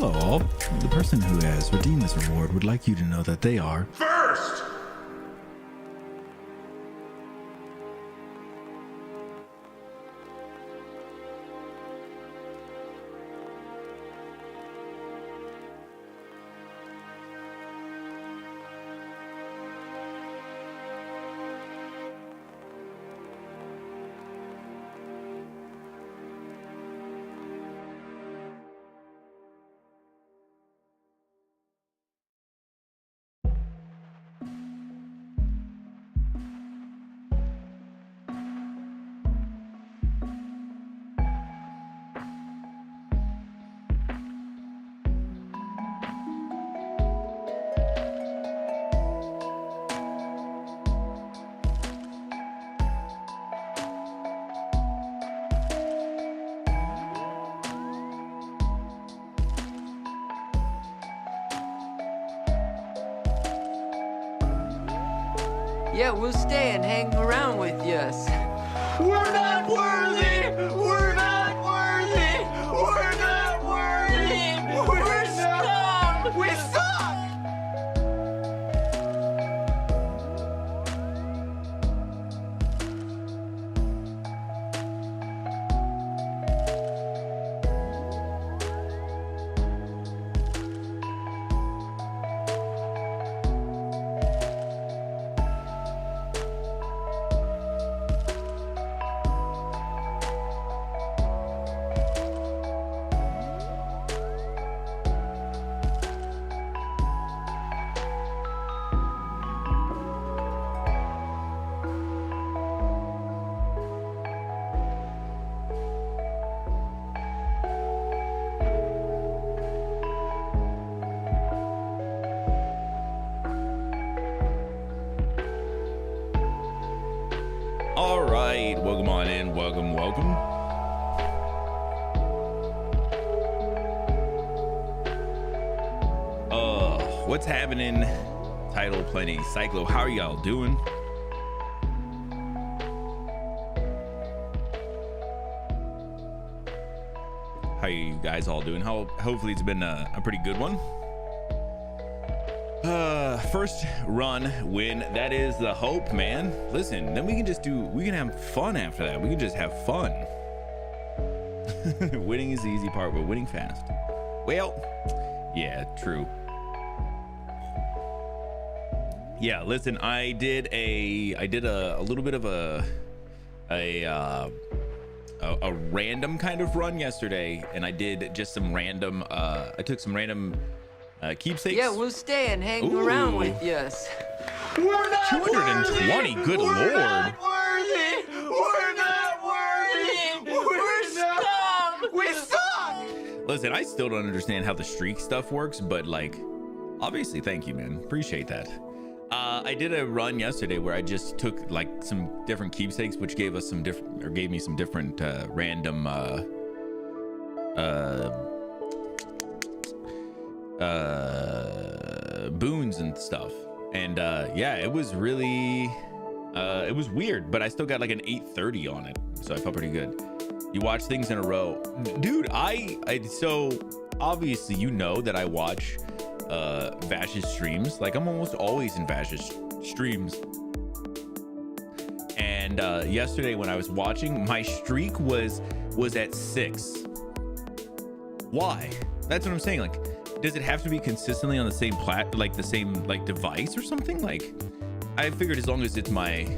Hello all. The person who has redeemed this reward would like you to know that they are First! Yeah, we'll stay and hang around with yous. We're not worthy! We're not worthy! We're not worthy! We're scum! We suck! All right, welcome on in. Welcome. What's happening? Title Plenty Cyclo. How are y'all doing? How you guys all doing? Hopefully it's been a pretty good one. First run win. That is the hope, man. Listen, then we can have fun after that. We can just have fun. Winning is the easy part, but winning fast. Well, yeah, true. Yeah, listen, I did a little bit of a random kind of run yesterday, and I did just some random I took some random keepsakes. Yeah, we'll stay and hang around with yous. We're not 220, worthy! good We're lord. not worthy! We're not worthy! We're scum! We suck! Listen, I still don't understand how the streak stuff works, but like, obviously, thank you, man. Appreciate that. I did a run yesterday where I just took like some different keepsakes, which gave us some different, or gave me some different random boons and stuff. And yeah, it was really it was weird, but I still got like an 830 on it, so I felt pretty good. You watch things in a row, dude. I so obviously you know that I watch Vash's streams. Like, I'm almost always in Vash's streams. And yesterday when I was watching, my streak was at 6. Why? That's what I'm saying. Like, does it have to be consistently on the same the same like device or something? Like, I figured as long as it's my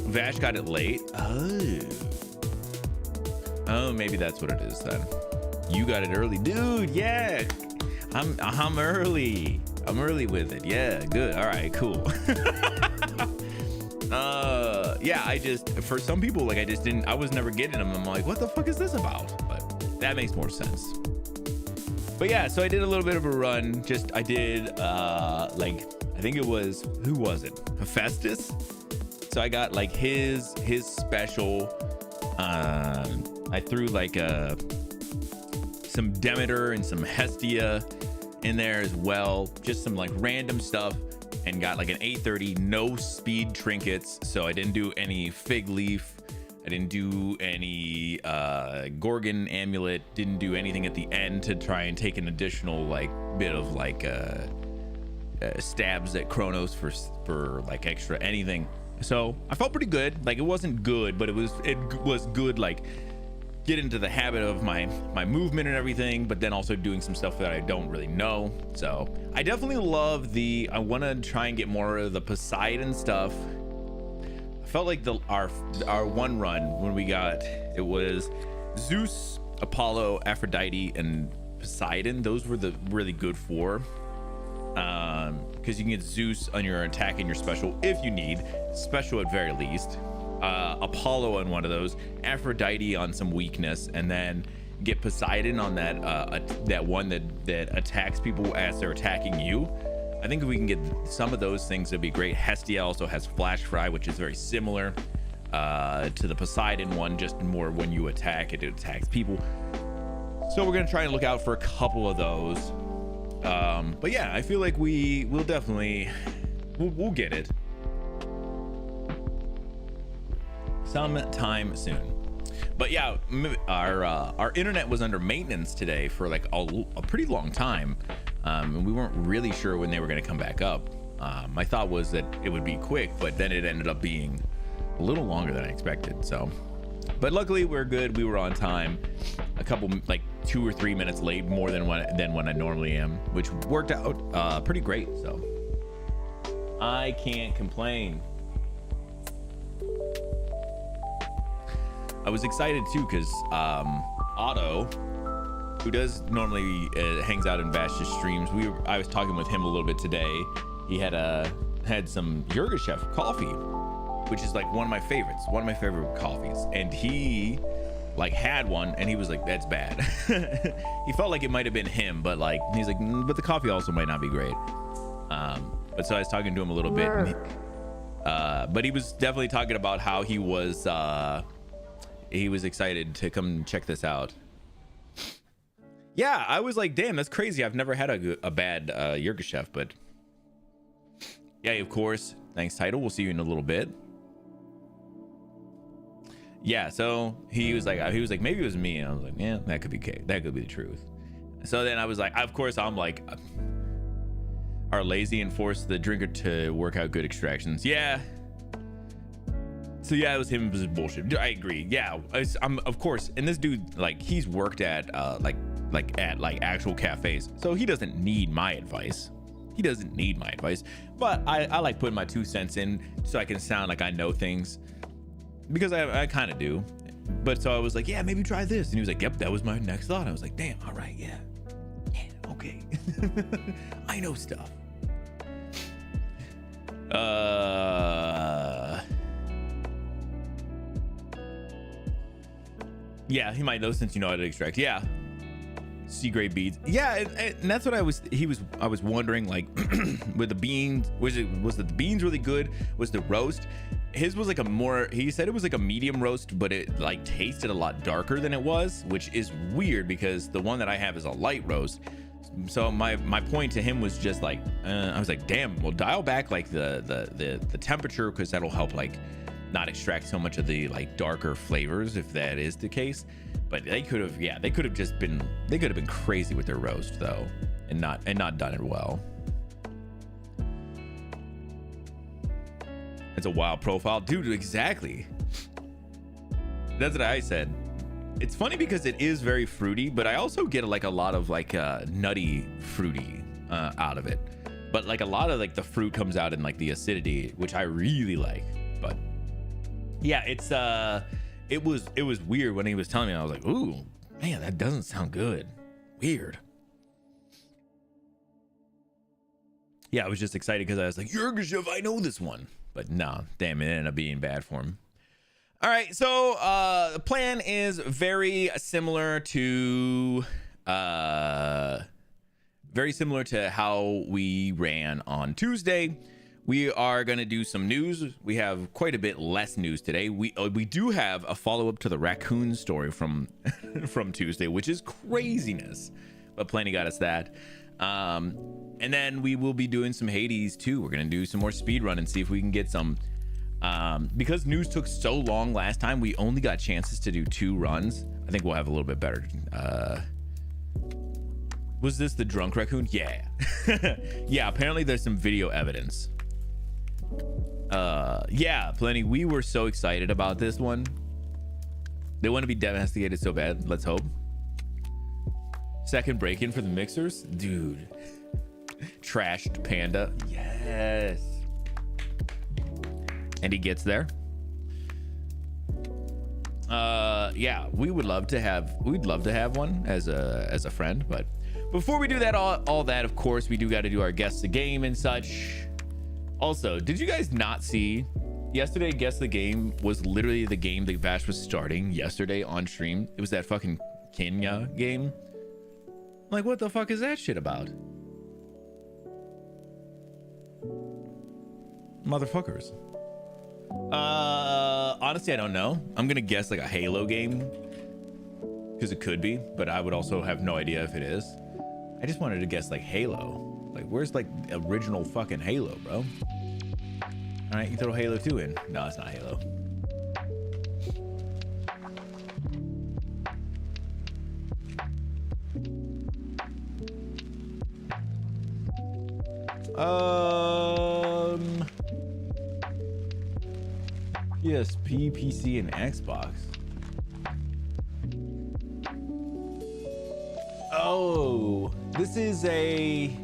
Vash got it late. Oh, maybe that's what it is then. You got it early, dude. Yeah, I'm early. I'm early with it. Yeah, good. All right, cool. Yeah, I just, for some people, like, I was never getting them. I'm like, what the fuck is this about? But that makes more sense. But yeah, so I did a little bit of a run. I did like, I think it was, who was it? Hephaestus. So I got like his special. I threw like some Demeter and some Hestia in there as well, just some like random stuff, and got like an 830, no speed trinkets. So I didn't do any fig leaf, I I didn't do any Gorgon amulet, didn't do anything at the end to try and take an additional like bit of like stabs at Kronos for like extra anything. So I felt pretty good. Like it wasn't good, but it was good, like get into the habit of my movement and everything, but then also doing some stuff that I don't really know. So I definitely love I want to try and get more of the Poseidon stuff. I felt like our one run when we got, it was Zeus, Apollo, Aphrodite, and Poseidon. Those were the really good four, because you can get Zeus on your attack and your special if you need special at very least, Apollo on one of those, Aphrodite on some weakness, and then get Poseidon on that one that attacks people as they're attacking you. I think if we can get some of those things, it'd be great. Hestia also has Flash Fry, which is very similar to the Poseidon one, just more when you attack it attacks people. So we're gonna try and look out for a couple of those. But yeah, I feel like we'll definitely we'll get it sometime soon. But yeah, our internet was under maintenance today for like a pretty long time, and we weren't really sure when they were going to come back up. My thought was that it would be quick, but then it ended up being a little longer than I expected. So, but luckily we're good. We were on time, a couple like 2 or 3 minutes late more than when I normally am, which worked out pretty great. So I can't complain. I was excited too because Otto, who does normally hangs out in Vash's streams, I was talking with him a little bit today. He had some Yirgacheffe coffee, which is like one of my favorite coffees, and he like had one and he was like, that's bad. He felt like it might have been him, but like he's like, but the coffee also might not be great. But so I was talking to him a little bit, and but he was definitely talking about how he was excited to come check this out. Yeah, I was like, damn, that's crazy. I've never had a bad Yirgacheffe, but yeah, of course. Thanks, Title. We'll see you in a little bit. Yeah, so he was like, maybe it was me, and I was like, yeah, that could be the truth. So then I was like, of course, I'm like, are lazy and force the drinker to work out good extractions. Yeah. So yeah, it was him. It was bullshit. I agree. Yeah, I'm of course. And this dude, like, he's worked at like actual cafes, so he doesn't need my advice. But I like putting my 2 cents in so I can sound like I know things, because I kind of do. But so I was like, yeah, maybe try this, and he was like, yep, that was my next thought. I was like, damn, all right, yeah, okay. I know stuff. Yeah, he might know since you know how to extract. Yeah, sea gray beads. Yeah, and that's what I was wondering, like, with the beans, was it the beans really good? Was the roast? His was like he said it was like a medium roast, but it like tasted a lot darker than it was, which is weird because the one that I have is a light roast. So my point to him was just like, I was like, damn, well, dial back like the temperature, because that'll help like not extract so much of the like darker flavors, if that is the case. But they could have been crazy with their roast though, and not done it well. It's a wild profile, dude. Exactly, that's what I said. It's funny because it is very fruity, but I also get like a lot of like nutty fruity out of it. But like a lot of like the fruit comes out in like the acidity, which I really like. But yeah, it was weird when he was telling me. I was like, ooh, man, that doesn't sound good. Weird. Yeah, I was just excited because I was like, Yirgacheffe, I know this one. But no, damn, it ended up being bad for him. All right, so the plan is very similar to how we ran on Tuesday. We are going to do some news. We have quite a bit less news today. We do have a follow-up to the raccoon story from Tuesday, which is craziness, but Planny got us that. And then we will be doing some Hades too. We're going to do some more speed run and see if we can get some Because news took so long last time, we only got chances to do 2 runs. I think we'll have a little bit better. Was this the drunk raccoon? Yeah. Yeah, apparently there's some video evidence. Yeah, Plenty. We were so excited about this one. They want to be domesticated so bad. Let's hope. Second break-in for the mixers. Dude. Trashed panda. Yes. And he gets there. Yeah, we'd love to have one as a friend, but before we do that, all that, of course, we do got to do our guess the game and such. Also, did you guys not see yesterday? Guess the game was literally the game that Vash was starting yesterday on stream. It was that fucking Kenya game. Like, what the fuck is that shit about? Motherfuckers. Honestly, I don't know. I'm gonna guess like a Halo game because it could be, but I would also have no idea if it is. I just wanted to guess like Halo. Like, where's like original fucking Halo, bro? All right, you throw Halo 2 in. No, it's not Halo. PSP, PC, and Xbox. Oh, this is a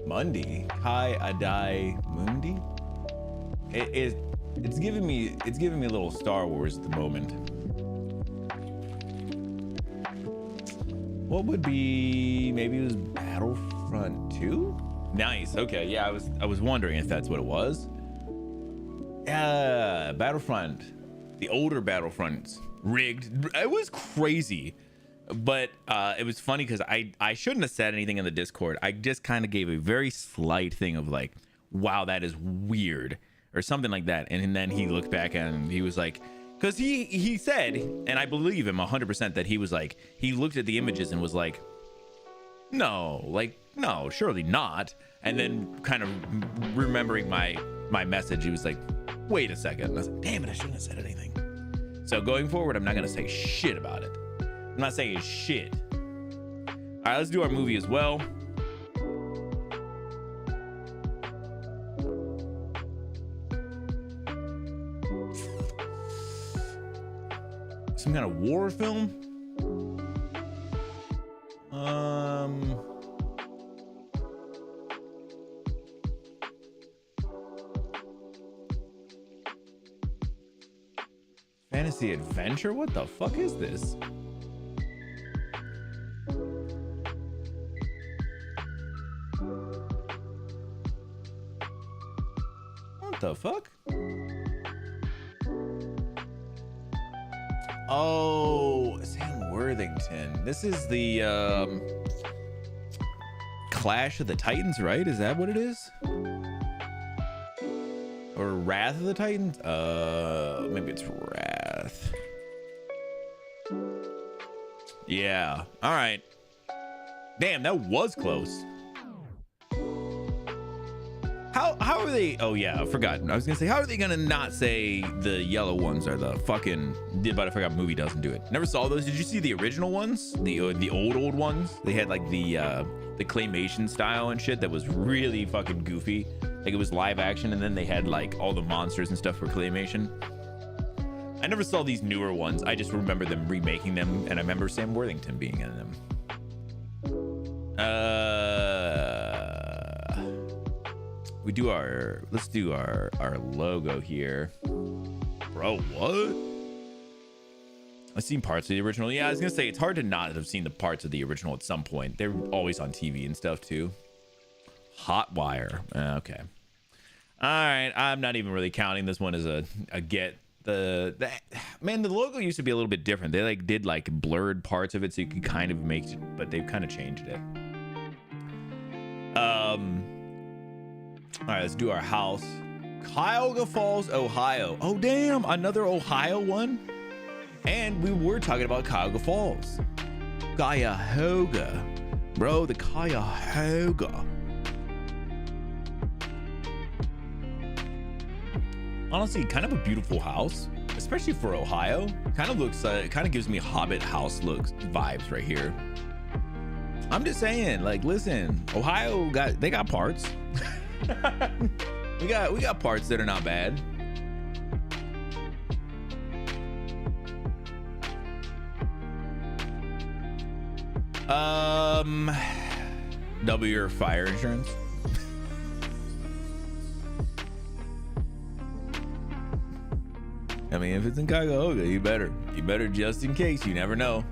Mundi. Kai Adai Mundi. It's giving me a little Star Wars at the moment. What would be, maybe it was Battlefront 2? Nice. Okay, yeah, I was wondering if that's what it was. Yeah, Battlefront, the older Battlefronts, rigged. It was crazy, but it was funny because I shouldn't have said anything in the Discord. I just kind of gave a very slight thing of like, wow, that is weird, or something like that. And then he looked back and he was like, because he said, and I believe him 100%, that he was like, he looked at the images and was like, no, surely not. And then kind of remembering my message, he was like, wait a second. And I was like, damn it, I shouldn't have said anything. So going forward, I'm not gonna say shit about it. I'm not saying shit. All right, let's do our movie as well. Some kind of war film. Fantasy adventure? What the fuck is this? What the fuck? Oh, Sam Worthington. This is the Clash of the Titans, right? Is that what it is? Or Wrath of the Titans? Maybe it's Wrath. Yeah. All right. Damn, that was close. How are they? Oh yeah, I forgot. I was gonna say, how are they gonna not say the yellow ones are the fucking? But I forgot. Movie doesn't do it. Never saw those. Did you see the original ones? The old ones? They had like the claymation style and shit that was really fucking goofy. Like it was live action, and then they had like all the monsters and stuff for claymation. I never saw these newer ones. I just remember them remaking them, and I remember Sam Worthington being in them. Let's do our logo here. Bro, what? I've seen parts of the original. Yeah, I was gonna say it's hard to not have seen the parts of the original at some point. They're always on TV and stuff too. Hotwire. Okay. All right. I'm not even really counting this one as a get. Man, the logo used to be a little bit different. They like did like blurred parts of it so you could kind of make it, but they've kind of changed it. All right, let's do our house. Cuyahoga Falls, Ohio. Oh damn, another Ohio one. And we were talking about Cuyahoga Falls. Cuyahoga, bro, the Cuyahoga. honestly kind of a beautiful house, especially for Ohio. Kind of looks, kind of gives me Hobbit house looks vibes right here. I'm just saying, like, listen, Ohio they got parts. we got parts that are not bad. Double your fire insurance. I mean, if it's in Cuyahoga, you better just in case. You never know.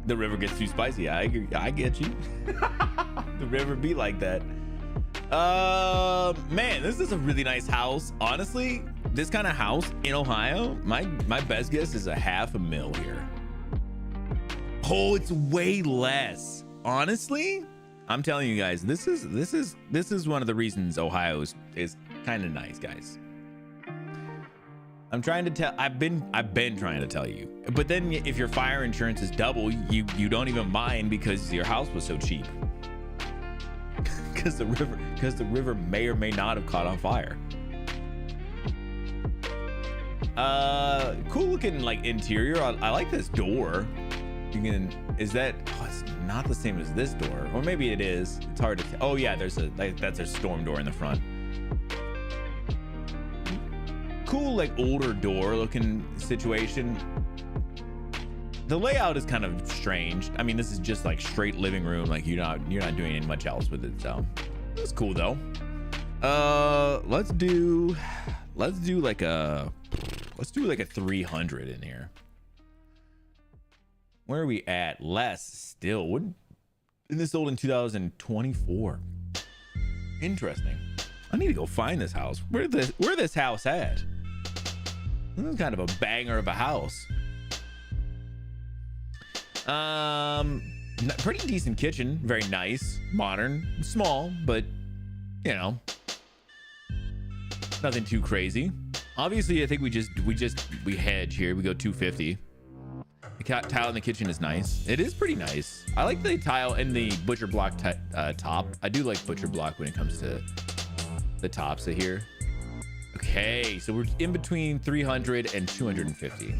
The river gets too spicy. I agree. I get you. The river be like that. Man, this is a really nice house. Honestly, this kind of house in Ohio, my best guess is $500,000 here. Oh, it's way less. Honestly, I'm telling you guys, this is one of the reasons Ohio is kind of nice, guys. I'm trying to tell. I've been trying to tell you. But then if your fire insurance is double, you don't even mind because your house was so cheap. Because the river may or may not have caught on fire. Cool looking like interior. I like this door. Is that, oh, it's not the same as this door, or maybe it is. It's hard to tell. Oh yeah, that's a storm door in the front. Cool, like older door looking situation. The layout is kind of strange. I mean, this is just like straight living room. Like you're not doing much else with it. So it's cool though. Let's do like a 300 in here. Where are we at? Less still. Wouldn't this sold in 2024? Interesting. I need to go find this house. Where this house at? This is kind of a banger of a house. Pretty decent kitchen. Very nice, modern, small, but you know, nothing too crazy. Obviously, I think we hedge here. We go 250. The tile in the kitchen is nice. It is pretty nice. I like the tile and the butcher block top. I do like butcher block when it comes to the tops of here. Okay, so we're in between 300 and 250.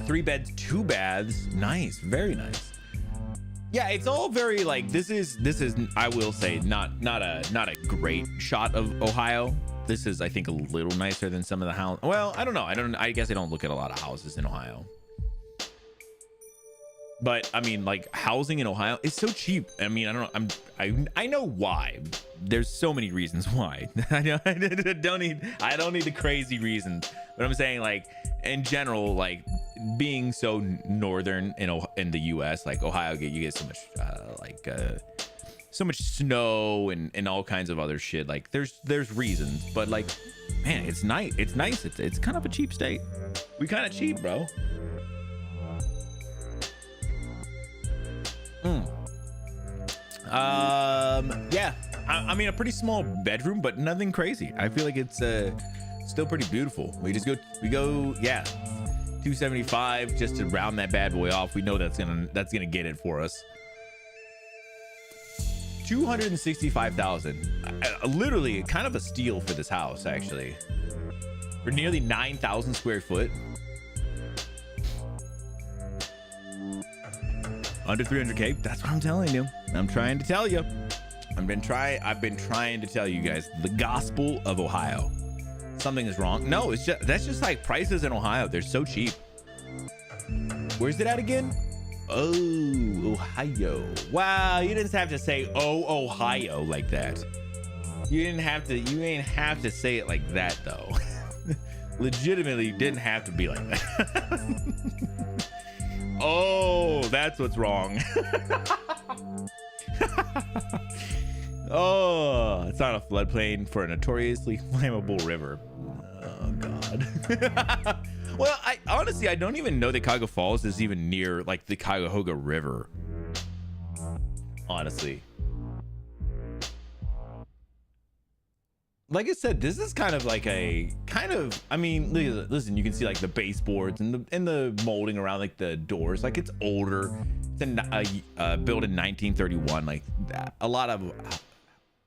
3 beds, 2 baths. Nice, very nice. Yeah, it's all very like this is I will say not a great shot of Ohio. This is, I think, a little nicer than some of the houses. Well, I don't know. I guess I don't look at a lot of houses in Ohio. But I mean, like, housing in Ohio is so cheap. I mean, I know why. There's so many reasons why. I don't need the crazy reasons. But I'm saying, like, in general, like, being so northern in the U.S., like Ohio, you get so much so much snow and all kinds of other shit. Like, there's reasons. But like, man, it's nice. It's nice. It's kind of a cheap state. We kind of cheap, bro. Yeah, I mean, a pretty small bedroom, but nothing crazy. I feel like it's still pretty beautiful. We go, yeah, 275 just to round that bad boy off. We know that's gonna get it for us. 265,000. Literally kind of a steal for this house, actually. For nearly 9,000 square foot. Under 300K. That's what I'm telling you. I'm trying to tell you. I've been trying to tell you guys the gospel of Ohio. Something is wrong. No, that's just like prices in Ohio. They're so cheap. Where's it at again? Oh, Ohio. Wow, you didn't have to say "oh, Ohio" like that. You ain't have to say it like that though. Legitimately didn't have to be like that. Oh, that's what's wrong. Oh, it's not a floodplain for a notoriously flammable river. Oh God. Well, I honestly don't even know that Cuyahoga Falls is even near like the Cuyahoga River. Honestly. Like I said, this is kind of like I mean, listen, you can see like the baseboards and the molding around like the doors. Like, it's older. It's built in 1931. Like, a lot of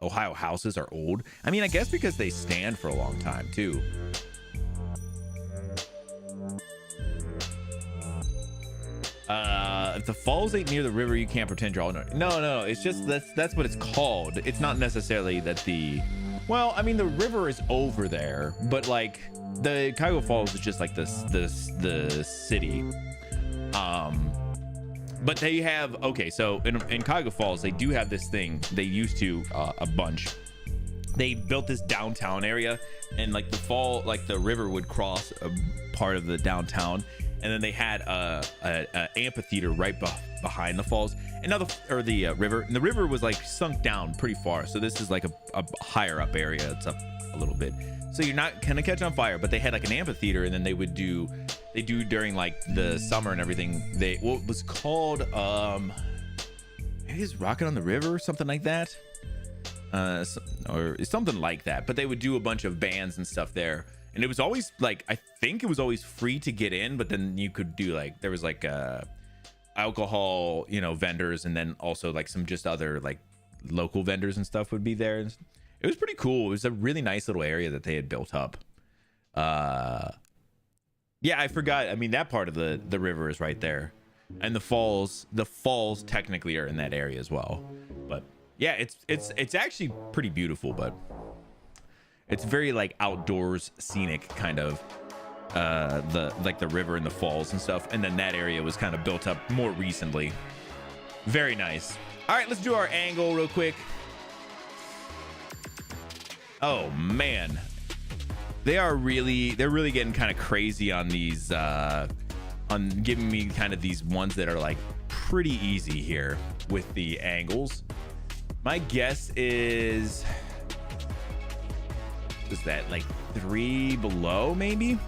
Ohio houses are old. I mean, I guess because they stand for a long time too. If the falls ain't near the river, you can't pretend you're all no, it's just that's what it's called. It's not necessarily that well, I mean, the river is over there, but like the Cuyahoga Falls is just like the city. But they have, okay, so in Cuyahoga Falls, they do have this thing. They used to a bunch. They built this downtown area, and like the river would cross a part of the downtown, and then they had a amphitheater right behind the falls, and now the river, and the river was like sunk down pretty far. So this is like a higher up area. It's up a little bit, so you're not gonna catch on fire. But they had like an amphitheater, and then they do during like the summer and everything. What was called maybe it's Rockin' on the River or something like that. Or something like that, but they would do a bunch of bands and stuff there, and it was always like, I think it was always free to get in, but then you could do like, there was like alcohol, vendors, and then also like some just other like local vendors and stuff would be there. It was pretty cool. It was a really nice little area that they had built up. Yeah, I forgot, I mean, that part of the river is right there, and the falls technically are in that area as well. But yeah, it's actually pretty beautiful, but it's very like outdoors scenic kind of, the river and the falls and stuff. And then that area was kind of built up more recently. Very nice. All right, let's do our angle real quick. Oh man, they're really getting kind of crazy on these, on giving me kind of these ones that are like pretty easy here with the angles. My guess is that like 3 below, maybe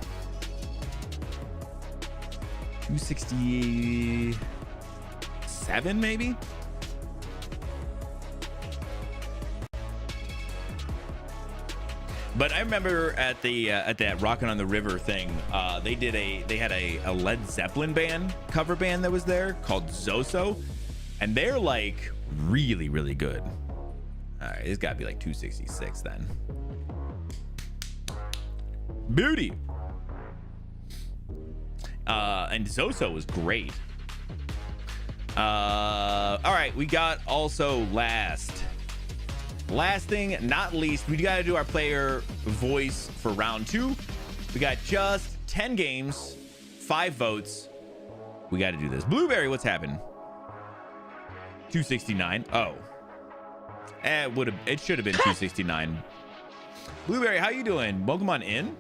267, maybe. But I remember at that Rockin' on the River thing, they had a Led Zeppelin band, cover band that was there called Zoso, and they're like really, really good. All right, it's got to be like 266 then. Beauty. And Zoso was great. All right, we got also last thing, not least, we got to do our player voice for round 2. We got just 10 games, 5 votes. We got to do this. Blueberry, what's happened? 269. Oh, it should have been 269. Blueberry, how you doing? Welcome on in.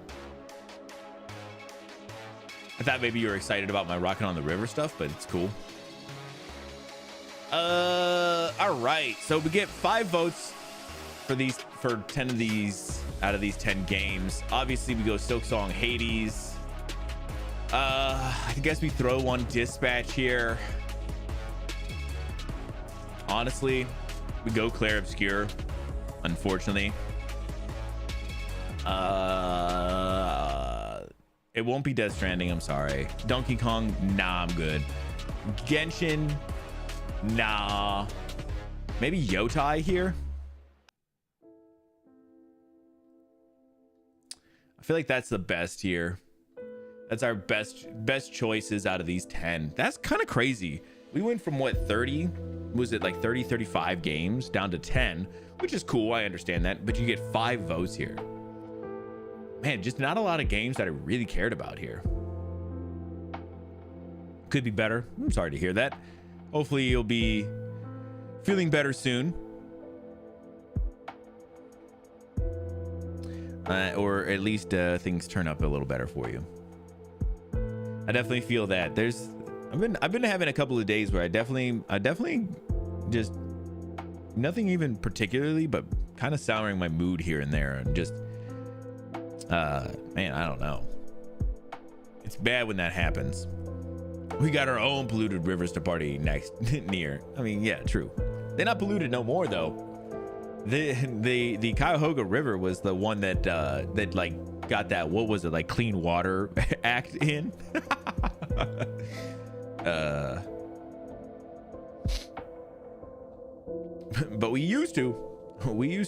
I thought maybe you were excited about my Rockin' on the River stuff, but it's cool. All right, so we get 5 votes for 10 of these out of these 10 games. Obviously we go Silksong, Hades. I guess we throw one Dispatch here. Honestly, we go Clair Obscur, unfortunately. It won't be Death Stranding, I'm sorry. Donkey Kong, nah, I'm good. Genshin, nah. Maybe Yotai here. I feel like that's the best here. That's our best choices out of these 10. That's kind of crazy. We went from what, 30? Was it like 30, 35 games down to 10, which is cool. I understand that, but you get 5 votes here. Man, just not a lot of games that I really cared about here. Could be better. I'm sorry to hear that. Hopefully you'll be feeling better soon. Or at least things turn up a little better for you. I definitely feel that. I've been having a couple of days where I definitely just nothing even particularly, but kind of souring my mood here and there, and just man, I don't know. It's bad when that happens. We got our own polluted rivers to party near. I mean, yeah, true. They're not polluted no more though. The Cuyahoga River was the one that like got that, what was it, like Clean Water Act in. But we used to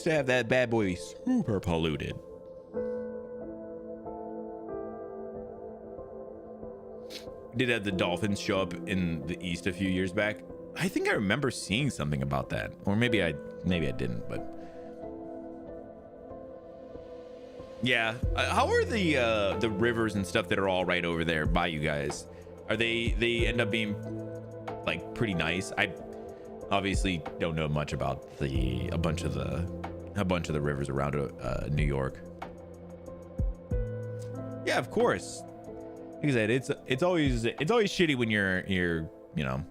have that bad boy super polluted. did have the dolphins show up in the east a few years back. I think I remember seeing something about that, or maybe I didn't. But yeah, how are the rivers and stuff that are all right over there by you guys? Are they end up being like pretty nice? I obviously don't know much about a bunch of the rivers around New York. Yeah, of course. Like I said, it's always shitty when you're you know,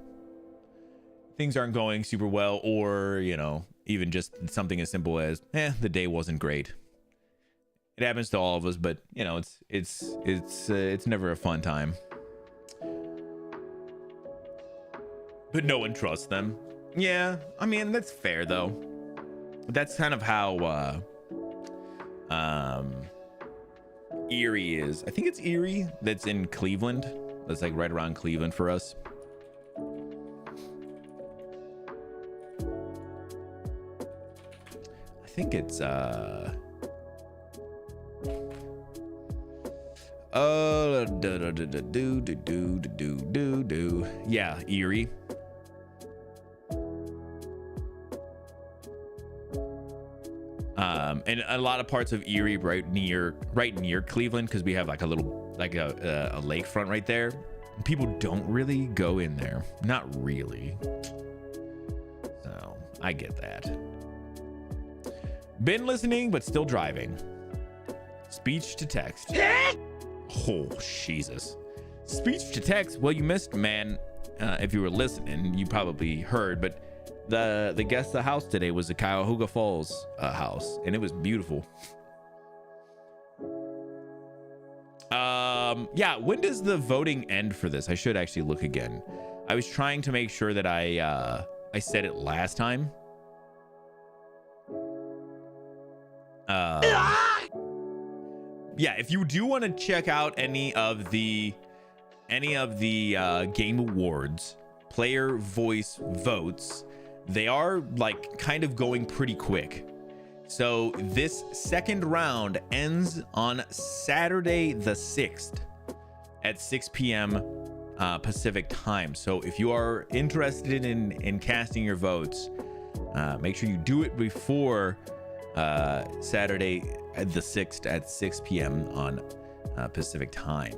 things aren't going super well, or you know, even just something as simple as the day wasn't great. It happens to all of us, but you know, it's never a fun time. But no one trusts them. Yeah, I mean, that's fair though. That's kind of how Erie is. I think it's Erie that's in Cleveland. That's like right around Cleveland for us. I think it's yeah, Erie. And a lot of parts of Erie right near Cleveland, because we have like a little a lakefront right there. People don't really go in there, not really. So I get that. Been listening but still driving. Speech to text. Oh Jesus. Speech to text. Well, you missed, man. If you were listening, you probably heard, but the guest of the house today was the Cuyahoga Falls house, and it was beautiful. Yeah, when does the voting end for this? I should actually look again. I was trying to make sure that I said it last time. Yeah, if you do want to check out any of the Game Awards player voice votes, they are like kind of going pretty quick. So this second round ends on Saturday the 6th at 6 p.m. Pacific time. So if you are interested in casting your votes, make sure you do it before Saturday the 6th at 6 p.m. on Pacific time.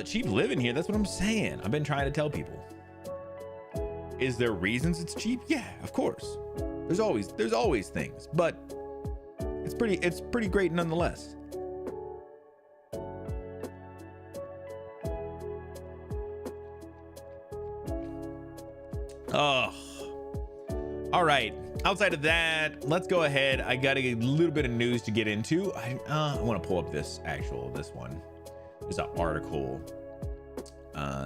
Cheap living here, that's what I'm saying. I've been trying to tell people. Is there reasons it's cheap? Yeah, of course. There's always things, but it's pretty great nonetheless. Oh, all right. Outside of that, let's go ahead. I got a little bit of news to get into. I want to pull up this one. There's an article.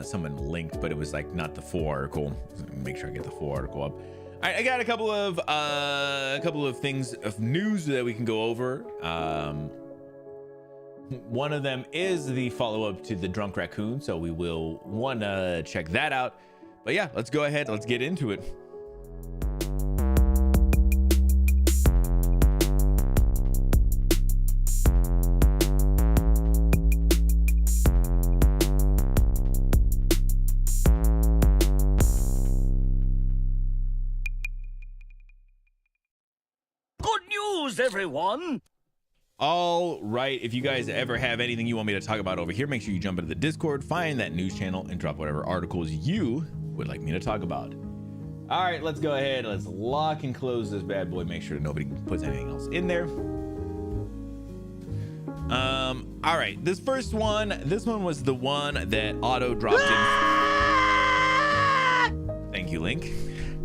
Someone linked, but it was like not the full article. Make sure I get the full article up. All right, I got a couple of things of news that we can go over. One of them is the follow-up to the Drunk Raccoon, so we will want to check that out. But yeah, let's go ahead. Let's get into it. Everyone. All right, if you guys ever have anything you want me to talk about over here, make sure you jump into the Discord, find that news channel, and drop whatever articles you would like me to talk about. All right, let's go ahead. Let's lock and close this bad boy. Make sure nobody puts anything else in there. All right, this one was the one that Otto dropped in. Thank you, Link.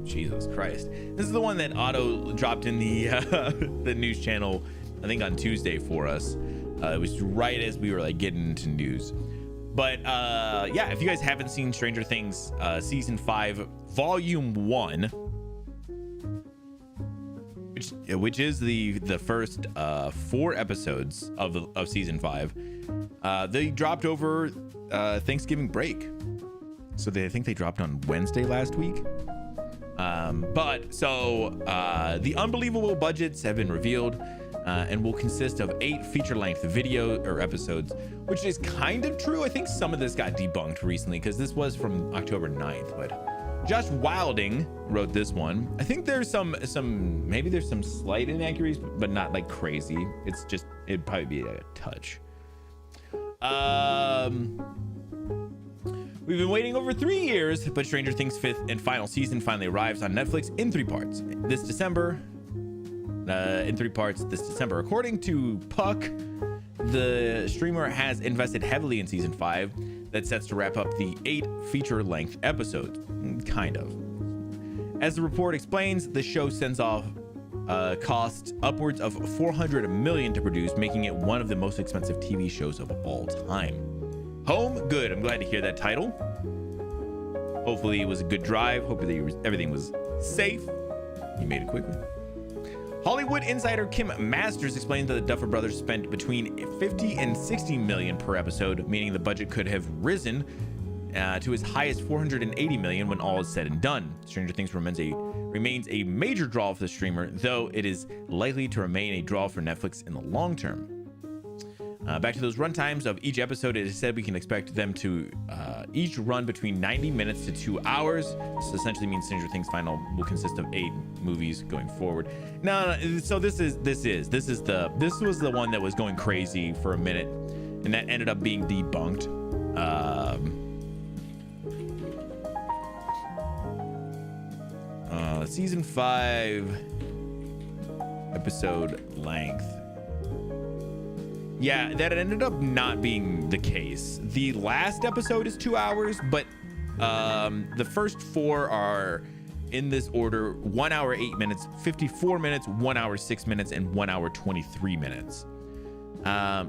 Jesus Christ. This is the one that Otto dropped in the news channel, I think on Tuesday for us. It was right as we were like getting into news. But yeah, if you guys haven't seen Stranger Things season 5 volume 1, which is the first 4 episodes of season 5, they dropped over Thanksgiving break. So I think they dropped on Wednesday last week. But the unbelievable budgets have been revealed and will consist of 8 feature-length video or episodes, which is kind of true. I think some of this got debunked recently because this was from October 9th, but Josh Wilding wrote this one. I think there's maybe there's some slight inaccuracies, but not like crazy. It's just, it'd probably be a touch. We've been waiting over 3 years, but Stranger Things 5th and final season finally arrives on Netflix in 3 parts this December. According to Puck, the streamer has invested heavily in season 5 that sets to wrap up the 8 feature-length episodes. Kind of. As the report explains, the show sends off costs upwards of $400 million to produce, making it one of the most expensive TV shows of all time. Home, good. I'm glad to hear that title. Hopefully it was a good drive. Hopefully everything was safe. You made it quickly. Hollywood insider Kim Masters explained that the Duffer Brothers spent between 50 and 60 million per episode, meaning the budget could have risen to as high as 480 million when all is said and done. Stranger Things remains a major draw for the streamer, though it is likely to remain a draw for Netflix in the long term. Back to those runtimes of each episode, it is said we can expect them to each run between 90 minutes to 2 hours. This essentially means Stranger Things final will consist of 8 movies going forward. No, so this was the one that was going crazy for a minute, and that ended up being debunked. Season 5 episode length. Yeah, that ended up not being the case. The last episode is 2 hours, but the first 4 are in this order: 1 hour 8 minutes, 54 minutes, 1 hour 6 minutes, and 1 hour 23 minutes.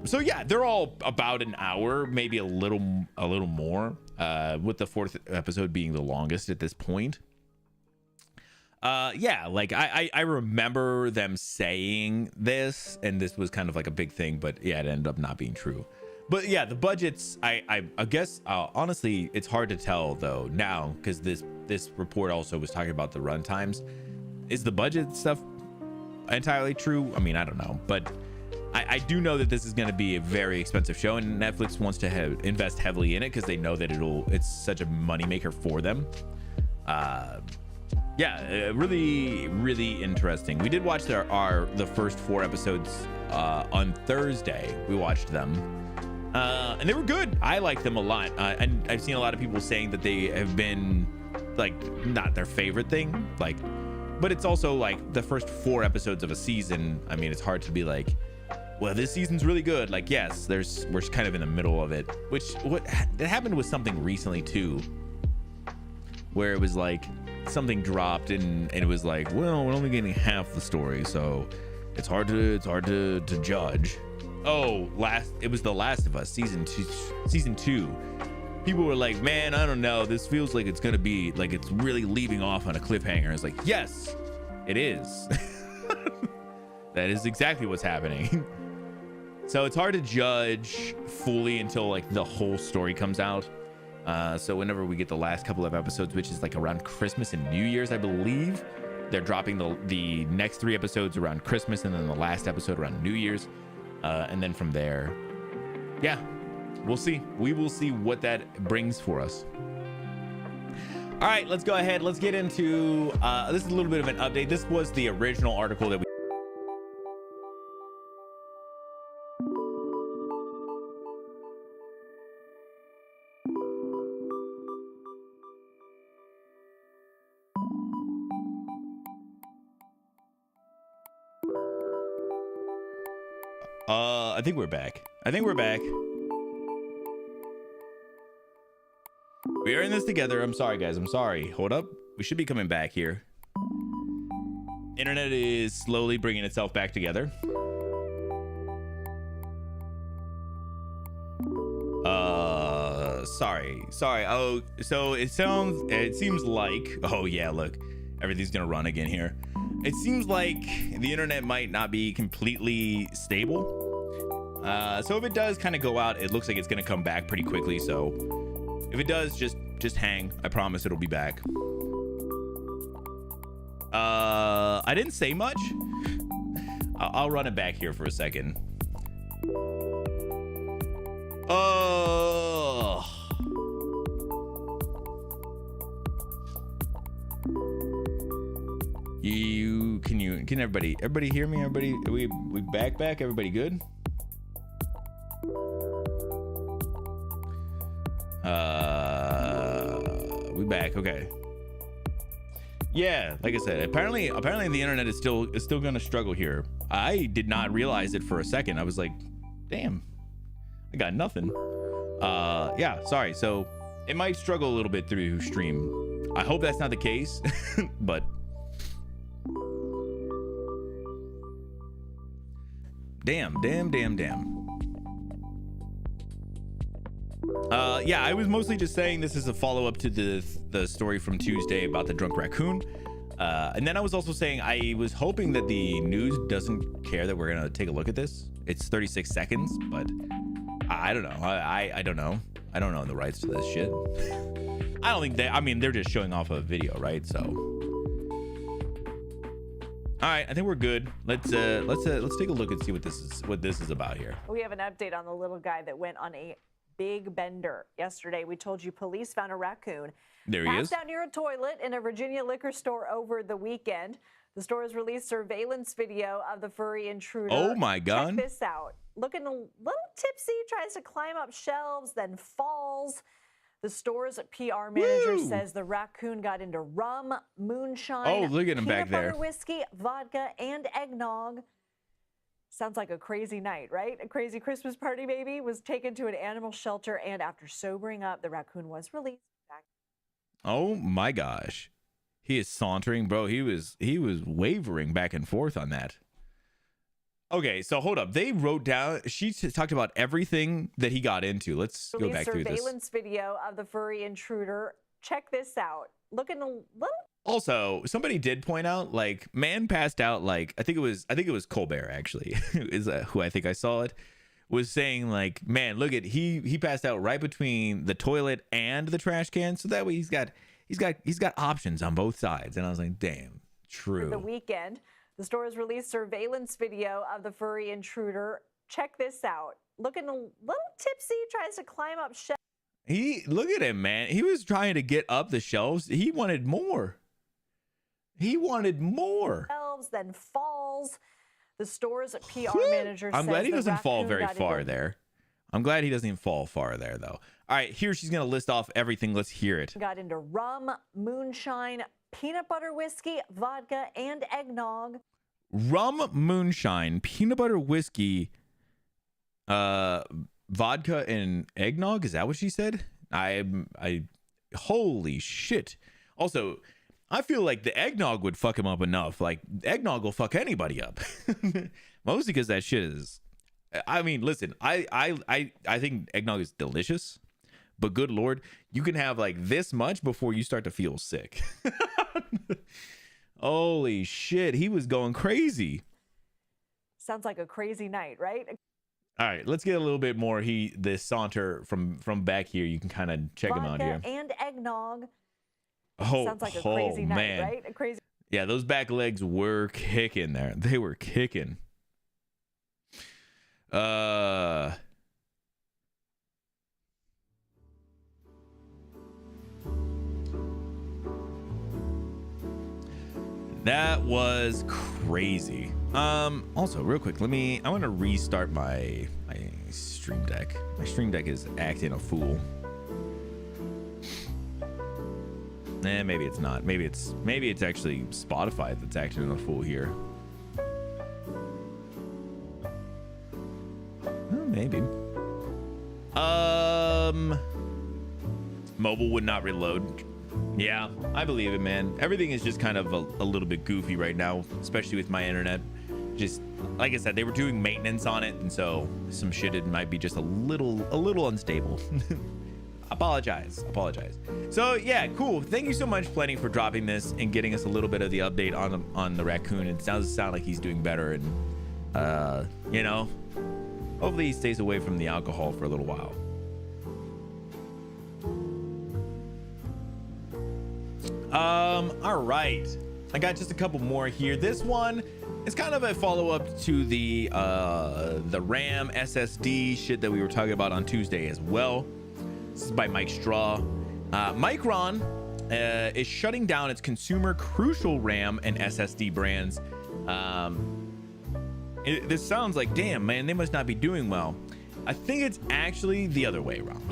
So yeah, they're all about an hour, maybe a little more, with the 4th episode being the longest at this point. Yeah, like I remember them saying this, and this was kind of like a big thing, but yeah, it ended up not being true. But yeah, the budgets, I guess honestly it's hard to tell though now, because this report also was talking about the run times. Is the budget stuff entirely true? I mean, I don't know, but I do know that this is going to be a very expensive show, and Netflix wants to invest heavily in it because they know that it's such a moneymaker for them. Yeah, really, really interesting. We did watch the first 4 episodes on Thursday. We watched them, and they were good. I like them a lot, and I've seen a lot of people saying that they have been like not their favorite thing, like, but it's also like the first 4 episodes of a season. I mean, it's hard to be like, well, this season's really good. Like, yes, we're kind of in the middle of it, what happened with something recently too, where it was like something dropped and it was like, well, we're only getting half the story, so it's hard to judge. Oh, it was The Last of Us season 2. People were like, man, I don't know, this feels like it's gonna be like it's really leaving off on a cliffhanger. It's like, yes, it is. That is exactly what's happening. So it's hard to judge fully until like the whole story comes out. So whenever we get the last couple of episodes, which is like around Christmas and New Year's, I believe they're dropping the next 3 episodes around Christmas, and then the last episode around New Year's, and then from there, yeah, we'll see. We will see what that brings for us. All right, let's go ahead. Let's get into this is a little bit of an update. This was the original article that we I think we're back. We are in this together. I'm sorry, guys. I'm sorry. Hold up. We should be coming back here. Internet is slowly bringing itself back together. Sorry. Oh, so it seems like, oh yeah, look, everything's gonna run again here. It seems like the internet might not be completely stable. So if it does kind of go out, it looks like it's gonna come back pretty quickly. So if it does, just hang. I promise it'll be back. I didn't say much. I'll run it back here for a second. Oh. Can everybody hear me? Everybody, we back? Everybody good? We back. Okay. Yeah, like I said, apparently the internet is still gonna struggle here. I did not realize it for a second. I was like, damn, I got nothing. Yeah, sorry. So it might struggle a little bit through stream. I hope that's not the case, but damn. Yeah, I was mostly just saying this is a follow-up to the story from Tuesday about the drunk raccoon. And then I was also saying I was hoping that the news doesn't care that we're gonna take a look at this. It's 36 seconds, but I don't know. I don't know. I don't know the rights to this shit. I don't think they're just showing off a video, right? So all right, I think we're good. Let's take a look and see what this is about here. We have an update on the little guy that went on a big bender yesterday. We told you police found a raccoon there he is passed out near a toilet in a Virginia liquor store over the weekend. The store has released surveillance video of the furry intruder. Oh my God. Check this out. Looking a little tipsy, tries to climb up shelves, then falls. The store's PR manager says the raccoon got into rum, moonshine, oh, look at him back there, peanut butter whiskey, vodka, and eggnog. Sounds like a crazy night, right? A crazy Christmas party, maybe. Was taken to an animal shelter, and after sobering up, the raccoon was released back. Oh my gosh, he is sauntering, bro. He was wavering back and forth on that. Okay, so hold up. They wrote down. She talked about everything that he got into. Let's go back through this. Surveillance video of the furry intruder. Check this out. Looking a little. Also, somebody did point out, like, man passed out, like, I think it was Colbert, actually, is who I think I saw it, was saying, like, man, look at, he passed out right between the toilet and the trash can, so that way he's got options on both sides. And I was like, damn, true. For the weekend, the store has released surveillance video of the furry intruder. Check this out. Looking a little tipsy, tries to climb up shelves. Look at him, man. He was trying to get up the shelves. He wanted more. Then falls. The store's PR manager says I'm glad he doesn't fall very far into... there. I'm glad he doesn't fall far there, though. All right, here she's going to list off everything. Let's hear it. Got into rum, moonshine, peanut butter whiskey, vodka, and eggnog. Rum, moonshine, peanut butter whiskey, vodka, and eggnog. Is that what she said? Holy shit. Also, I feel like the eggnog would fuck him up enough. Like, eggnog will fuck anybody up. Mostly because that shit is... I mean, listen, I think eggnog is delicious. But good Lord, you can have, like, this much before you start to feel sick. Holy shit, he was going crazy. Sounds like a crazy night, right? All right, let's get a little bit more. The saunter from back here. You can kind of check him out here. And eggnog. Oh, sounds like a crazy night, man. Right? A crazy. Yeah, those back legs were kicking there. They were kicking. That was crazy. Also, real quick, I want to restart my Stream Deck. My Stream Deck is acting a fool. Maybe it's not. Maybe it's actually Spotify that's acting a fool here. Maybe. Mobile would not reload. Yeah, I believe it, man. Everything is just kind of a little bit goofy right now, especially with my internet. Just like I said, they were doing maintenance on it, and so some shit it might be just a little unstable. Apologize. So yeah, cool. Thank you so much, Plenty, for dropping this and getting us a little bit of the update on the raccoon. It does sound like he's doing better, and you know, hopefully he stays away from the alcohol for a little while. All right. I got just a couple more here. This one is kind of a follow-up to the RAM SSD shit that we were talking about on Tuesday as well. This is by Mike Straw. Micron is shutting down its consumer Crucial RAM and SSD brands. This sounds like, damn, man, they must not be doing well. I think it's actually the other way around.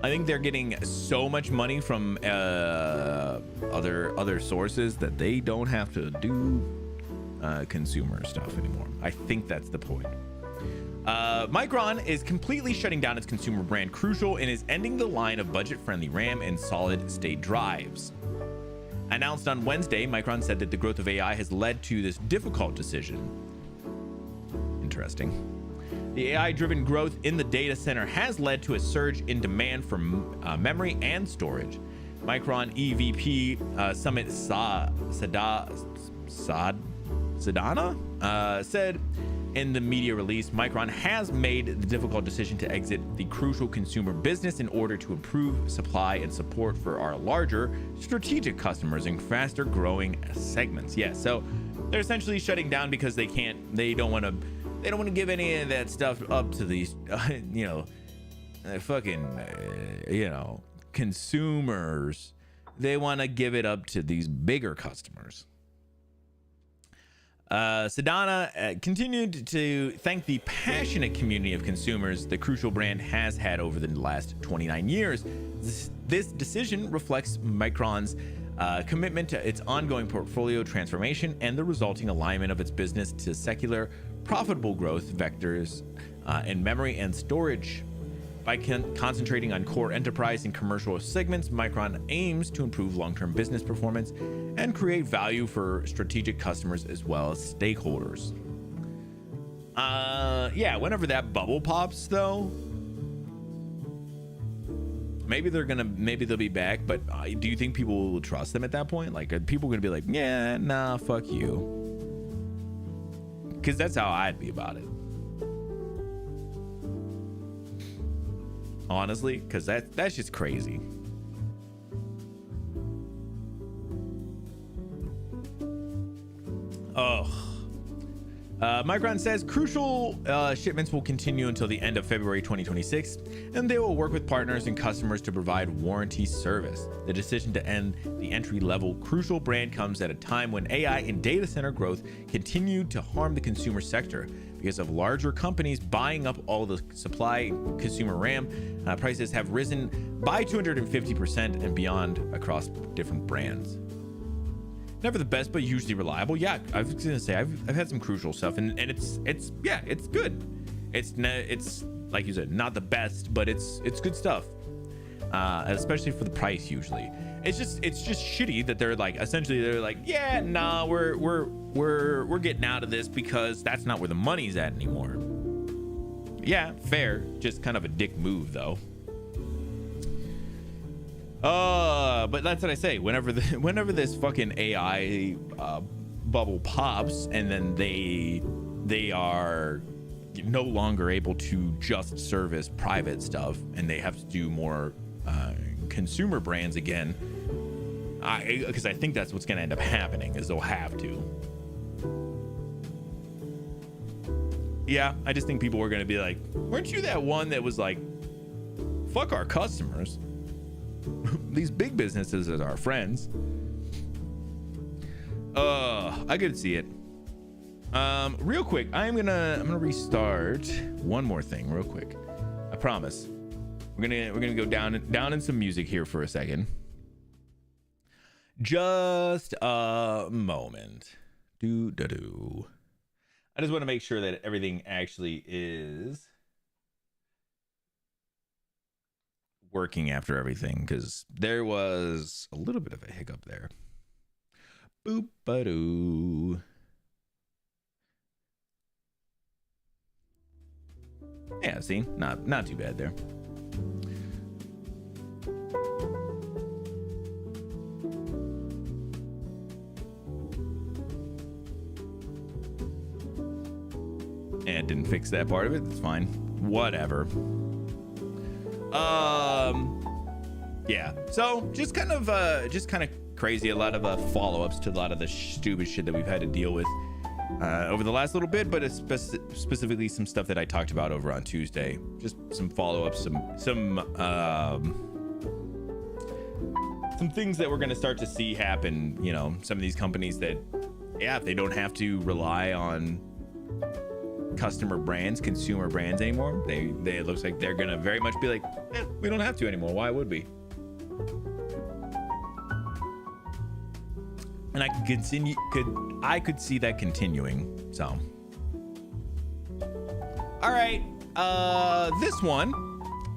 I think they're getting so much money from other sources that they don't have to do consumer stuff anymore. I think that's the point. Micron is completely shutting down its consumer brand Crucial and is ending the line of budget-friendly RAM and solid-state drives. Announced on Wednesday, Micron said that the growth of AI has led to this difficult decision. Interesting. The AI-driven growth in the data center has led to a surge in demand for memory and storage. Micron EVP Sumit Sadana said in the media release, Micron has made the difficult decision to exit the Crucial consumer business in order to improve supply and support for our larger strategic customers in faster growing segments. Yeah, so they're essentially shutting down because they don't want to give any of that stuff up to these, consumers. They want to give it up to these bigger customers. Sedana continued to thank the passionate community of consumers the Crucial brand has had over the last 29 years. This decision reflects Micron's commitment to its ongoing portfolio transformation and the resulting alignment of its business to secular profitable growth vectors in memory and storage. By concentrating on core enterprise and commercial segments, Micron aims to improve long-term business performance and create value for strategic customers as well as stakeholders. Yeah, whenever that bubble pops though, maybe they'll be back, but do you think people will trust them at that point? Like, are people gonna be like, yeah, nah, fuck you? Because that's how I'd be about it. Honestly, because that's just crazy. Micron says Crucial shipments will continue until the end of February 2026, and they will work with partners and customers to provide warranty service. The decision to end the entry-level Crucial brand comes at a time when AI and data center growth continue to harm the consumer sector. Because of larger companies buying up all the supply, consumer RAM prices have risen by 250% and beyond across different brands. Never the best, but usually reliable. Yeah, I was gonna say I've had some Crucial stuff, and it's good. It's like you said, not the best, but it's good stuff. Especially for the price. Usually, it's just shitty that they're like yeah, nah, we're getting out of this because that's not where the money's at anymore. Yeah, fair. Just kind of a dick move though. But that's what I say. Whenever this fucking AI bubble pops, and then they are no longer able to just service private stuff, and they have to do more consumer brands again. Because I think that's what's gonna end up happening, is they'll have to. Yeah, I just think people are gonna be like, weren't you that one that was like, fuck our customers? These big businesses as our friends. I could see it. Real quick, I'm gonna restart one more thing real quick. I promise. We're gonna go down in some music here for a second. Just a moment. I just want to make sure that everything actually is working after everything, because there was a little bit of a hiccup there. Boop ba doo. Yeah, see, not too bad there. Yeah, it didn't fix that part of it. It's fine. Whatever. Yeah, so just kind of crazy. A lot of follow-ups to a lot of the stupid shit that we've had to deal with over the last little bit, but it's specifically some stuff that I talked about over on Tuesday. Just some follow-ups, some things that we're going to start to see happen. You know, some of these companies that, yeah, if they don't have to rely on customer brands, consumer brands anymore, they it looks like they're going to very much be like, we don't have to anymore. Why would we? And I could see that continuing. So, all right, this one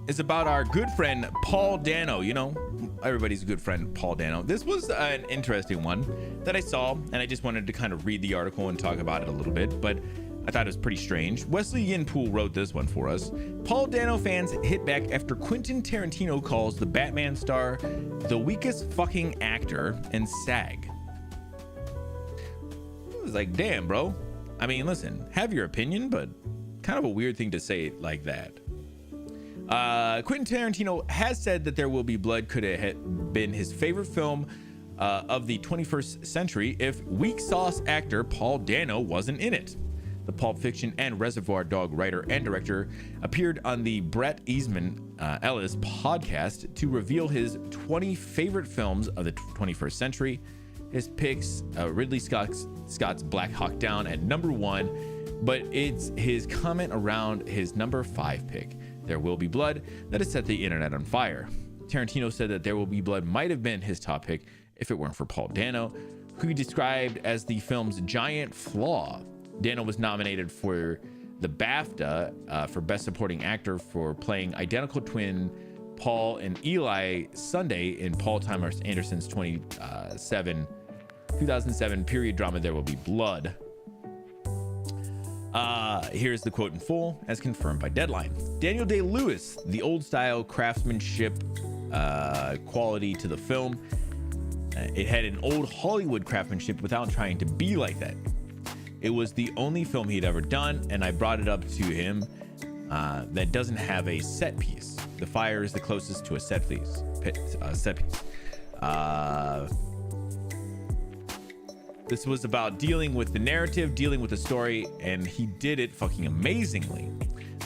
is about our good friend Paul Dano. You know, everybody's good friend Paul Dano. This was an interesting one that I saw, and I just wanted to kind of read the article and talk about it a little bit, but I thought it was pretty strange. Wesley Yinpool wrote this one for us. Paul Dano fans hit back after Quentin Tarantino calls the Batman star the weakest fucking actor in SAG. It was like, damn, bro. I mean, listen, have your opinion, but kind of a weird thing to say it like that. Quentin Tarantino has said that There Will Be Blood could have been his favorite film of the 21st century if weak sauce actor Paul Dano wasn't in it. The Pulp Fiction and Reservoir Dog writer and director appeared on the Bret Easton Ellis podcast to reveal his 20 favorite films of the 21st century. His picks, Ridley Scott's Black Hawk Down at number 1, but it's his comment around his number 5 pick, There Will Be Blood, that has set the internet on fire. Tarantino said that There Will Be Blood might have been his top pick if it weren't for Paul Dano, who he described as the film's giant flaw. Dano was nominated for the BAFTA for Best Supporting Actor for playing identical twin Paul and Eli Sunday in Paul Thomas Anderson's 2007 period drama There Will Be Blood. Here's the quote in full, as confirmed by Deadline. Daniel Day-Lewis, the old-style craftsmanship quality to the film. It had an old Hollywood craftsmanship without trying to be like that. It was the only film he'd ever done, and I brought it up to him that doesn't have a set piece. The fire is the closest to a set piece. This was about dealing with the narrative, dealing with the story, and he did it fucking amazingly.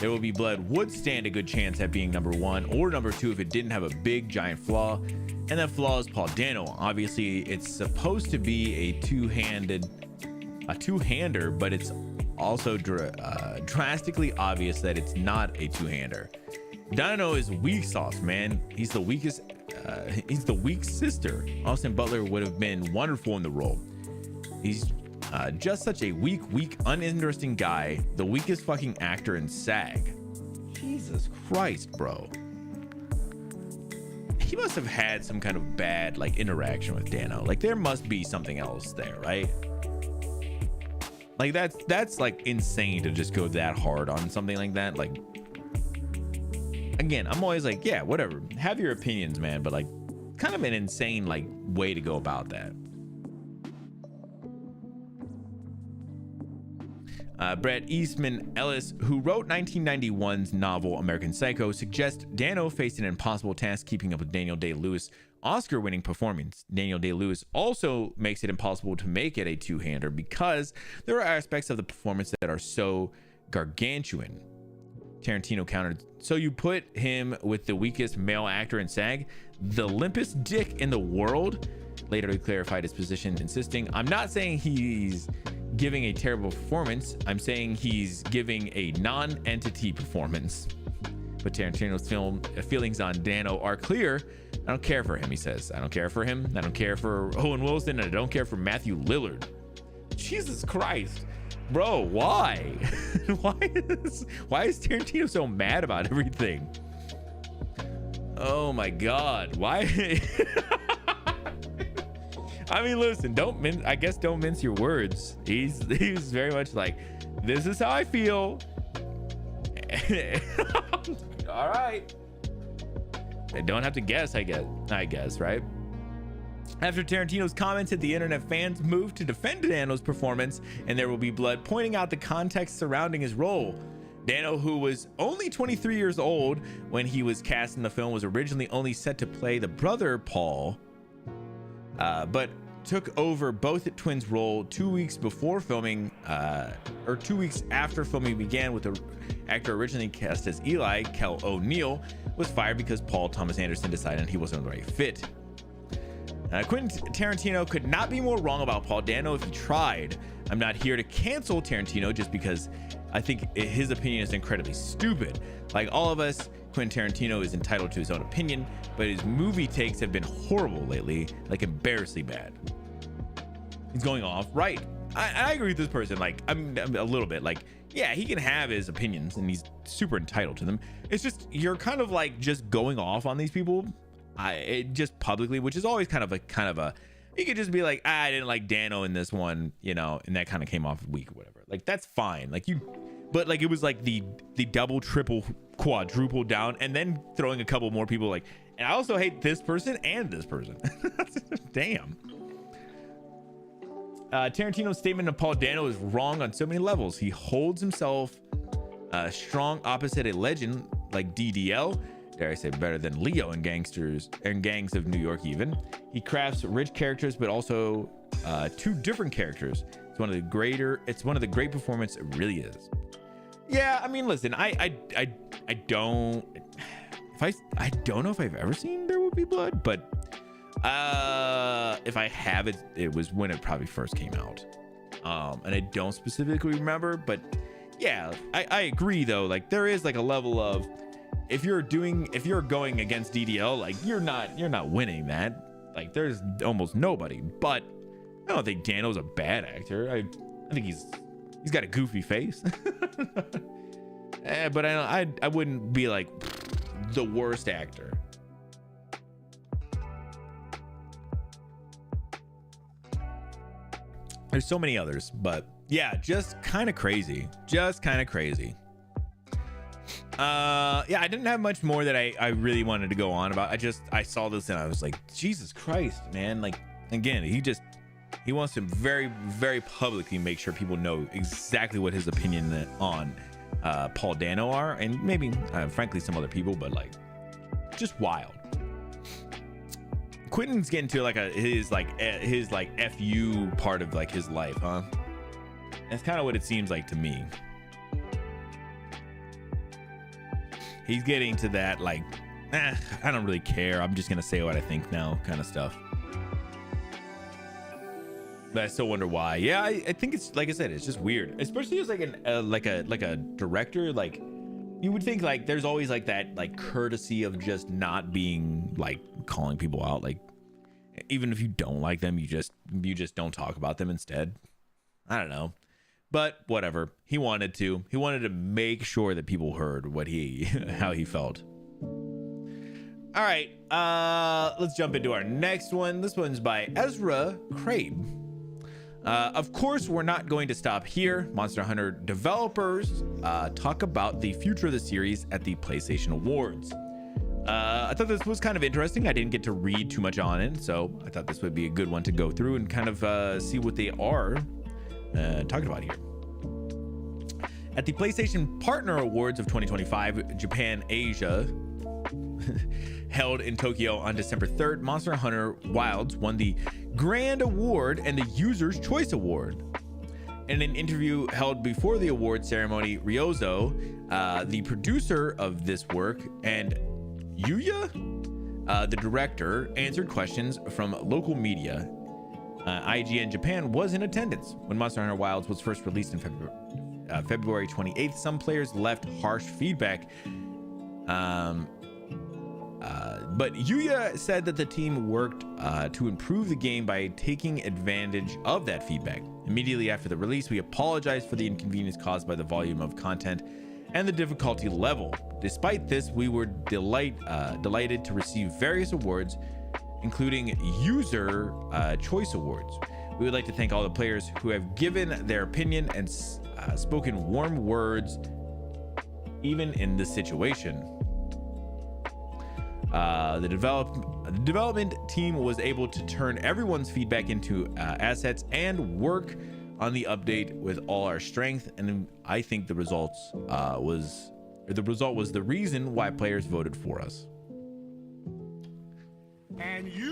There Will Be Blood would stand a good chance at being number 1 or number 2 if it didn't have a big giant flaw, and that flaw is Paul Dano. Obviously, it's supposed to be a two-hander, but it's also drastically obvious that it's not a two-hander. Dano is weak sauce, man. He's the weakest. He's the weak sister. Austin Butler would have been wonderful in the role. He's just such a weak, uninteresting guy. The weakest fucking actor in SAG. Jesus Christ, bro. He must have had some kind of bad like interaction with Dano. Like there must be something else there, right? Like that's like insane to just go that hard on something like that. Like, again, I'm always like, yeah, whatever, have your opinions, man, but like kind of an insane like way to go about that. Bret Easton Ellis, who wrote 1991's novel American Psycho, suggests Dano faced an impossible task keeping up with Daniel Day-Lewis' Oscar-winning performance. Daniel Day-Lewis also makes it impossible to make it a two-hander because there are aspects of the performance that are so gargantuan. Tarantino countered, so you put him with the weakest male actor in SAG, the limpest dick in the world? Later he clarified his position, insisting, I'm not saying he's giving a terrible performance, I'm saying he's giving a non-entity performance. But Tarantino's feelings on Dano are clear. I don't care for him, he says. I don't care for him. I don't care for Owen Wilson, and I don't care for Matthew Lillard. Jesus Christ. Bro, why? Why is Tarantino so mad about everything? Oh my God. Why? I mean, listen, don't mince your words. He's very much like, this is how I feel. All right. They don't have to guess, I guess, right? After Tarantino's comments hit the internet, fans moved to defend Dano's performance in There Will Be Blood, pointing out the context surrounding his role. Dano, who was only 23 years old when he was cast in the film, was originally only set to play the brother Paul, but took over both twins' role 2 weeks before filming, or 2 weeks after filming began, with the actor originally cast as Eli, Kel O'Neill, was fired because Paul Thomas Anderson decided he wasn't the right fit. Quentin Tarantino could not be more wrong about Paul Dano if he tried. I'm not here to cancel Tarantino just because I think his opinion is incredibly stupid. Like all of us, Quentin Tarantino is entitled to his own opinion, but his movie takes have been horrible lately, like embarrassingly bad. He's going off. Right. I agree with this person. Like, I'm a little bit like, yeah, he can have his opinions and he's super entitled to them. It's just, you're kind of like just going off on these people. Just publicly, which is always kind of a, you could just be like, I didn't like Dano in this one, you know, and that kind of came off weak or whatever. Like, that's fine. Like but like, it was like the double, triple, quadruple down, and then throwing a couple more people like, and I also hate this person and this person. Damn. Tarantino's statement of Paul Dano is wrong on so many levels. He holds himself strong opposite a legend like DDL, dare I say better than Leo in Gangsters and Gangs of New York. Even he crafts rich characters, but also two different characters. It's one of the great performances it really is. Yeah, I mean, listen, I don't know if I've ever seen There Will Be Blood, but if I have, it was when it probably first came out, and I don't specifically remember. But yeah, I agree though. Like, there is like a level of, if you're going against DDL, like you're not winning that. Like, there's almost nobody. But I don't think Dano's a bad actor. I think he's got a goofy face. But I wouldn't be like the worst actor. There's so many others, but yeah, just kind of crazy. Yeah, I didn't have much more that I really wanted to go on about. I saw this and I was like, Jesus Christ, man. Like, again, he wants to very, very publicly make sure people know exactly what his opinion on Paul Dano are, and maybe frankly some other people, but like, just wild. Quentin's getting to like his FU part of like his life, huh? That's kind of what it seems like to me. He's getting to that like, I don't really care, I'm just gonna say what I think now kind of stuff. But I still wonder why. Yeah, I think it's, like I said, it's just weird, especially as like a director. Like, you would think like there's always like that like courtesy of just not being like calling people out. Like, even if you don't like them, you just don't talk about them instead. I don't know, but whatever. He wanted to make sure that people heard what how he felt. All right, let's jump into our next one. This one's by Ezra Crabe. Of course, we're not going to stop here. Monster Hunter developers talk about the future of the series at the PlayStation Awards. I thought this was kind of interesting. I didn't get to read too much on it, so I thought this would be a good one to go through and kind of see what they are talking about here. At the PlayStation Partner Awards of 2025, Japan Asia, held in Tokyo on December 3rd, Monster Hunter Wilds won the Grand Award and the User's Choice Award. In an interview held before the award ceremony, Ryozo, the producer of this work, and Yuya, the director, answered questions from local media. IGN Japan was in attendance when Monster Hunter Wilds was first released in February 28th. Some players left harsh feedback. But Yuya said that the team worked to improve the game by taking advantage of that feedback. Immediately after the release, we apologized for the inconvenience caused by the volume of content and the difficulty level. Despite this, we were delighted to receive various awards, including User Choice Awards. We would like to thank all the players who have given their opinion and spoken warm words, even in this situation. The development team was able to turn everyone's feedback into assets and work on the update with all our strength, and I think the result was the reason why players voted for us.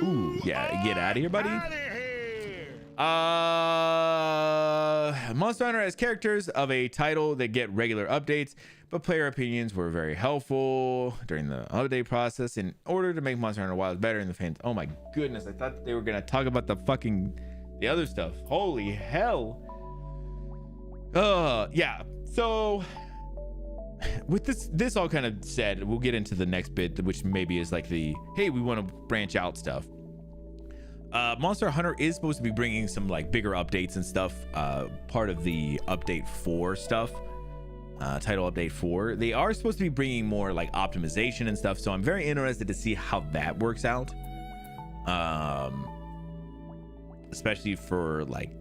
Ooh, yeah, get out of here, buddy. Monster Hunter has characters of a title that get regular updates, but player opinions were very helpful during the update process in order to make Monster Hunter Wilds better in the fans. Oh my goodness, I thought they were gonna talk about the other stuff. Holy hell. Yeah. So with this all kind of said, we'll get into the next bit, which maybe is like the, hey, we want to branch out stuff. Monster Hunter is supposed to be bringing some like bigger updates and stuff, part of the update 4 stuff, title update 4. They are supposed to be bringing more like optimization and stuff, so I'm very interested to see how that works out, especially for like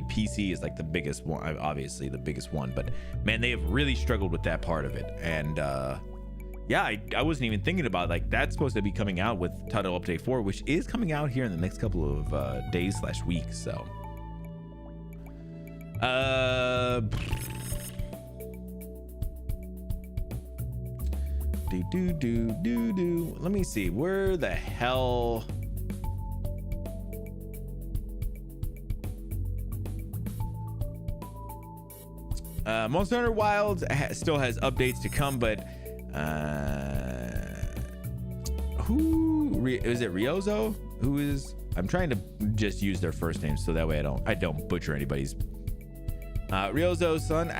PC is like the biggest one, obviously the biggest one, but man, they have really struggled with that part of it. And yeah, I wasn't even thinking about like that's supposed to be coming out with title update 4, which is coming out here in the next couple of days / weeks. So let me see, where the hell Monster Hunter Wilds still has updates to come, but who is it? Ryozo, who is, I'm trying to just use their first names so that way I don't butcher anybody's. Ryozo's son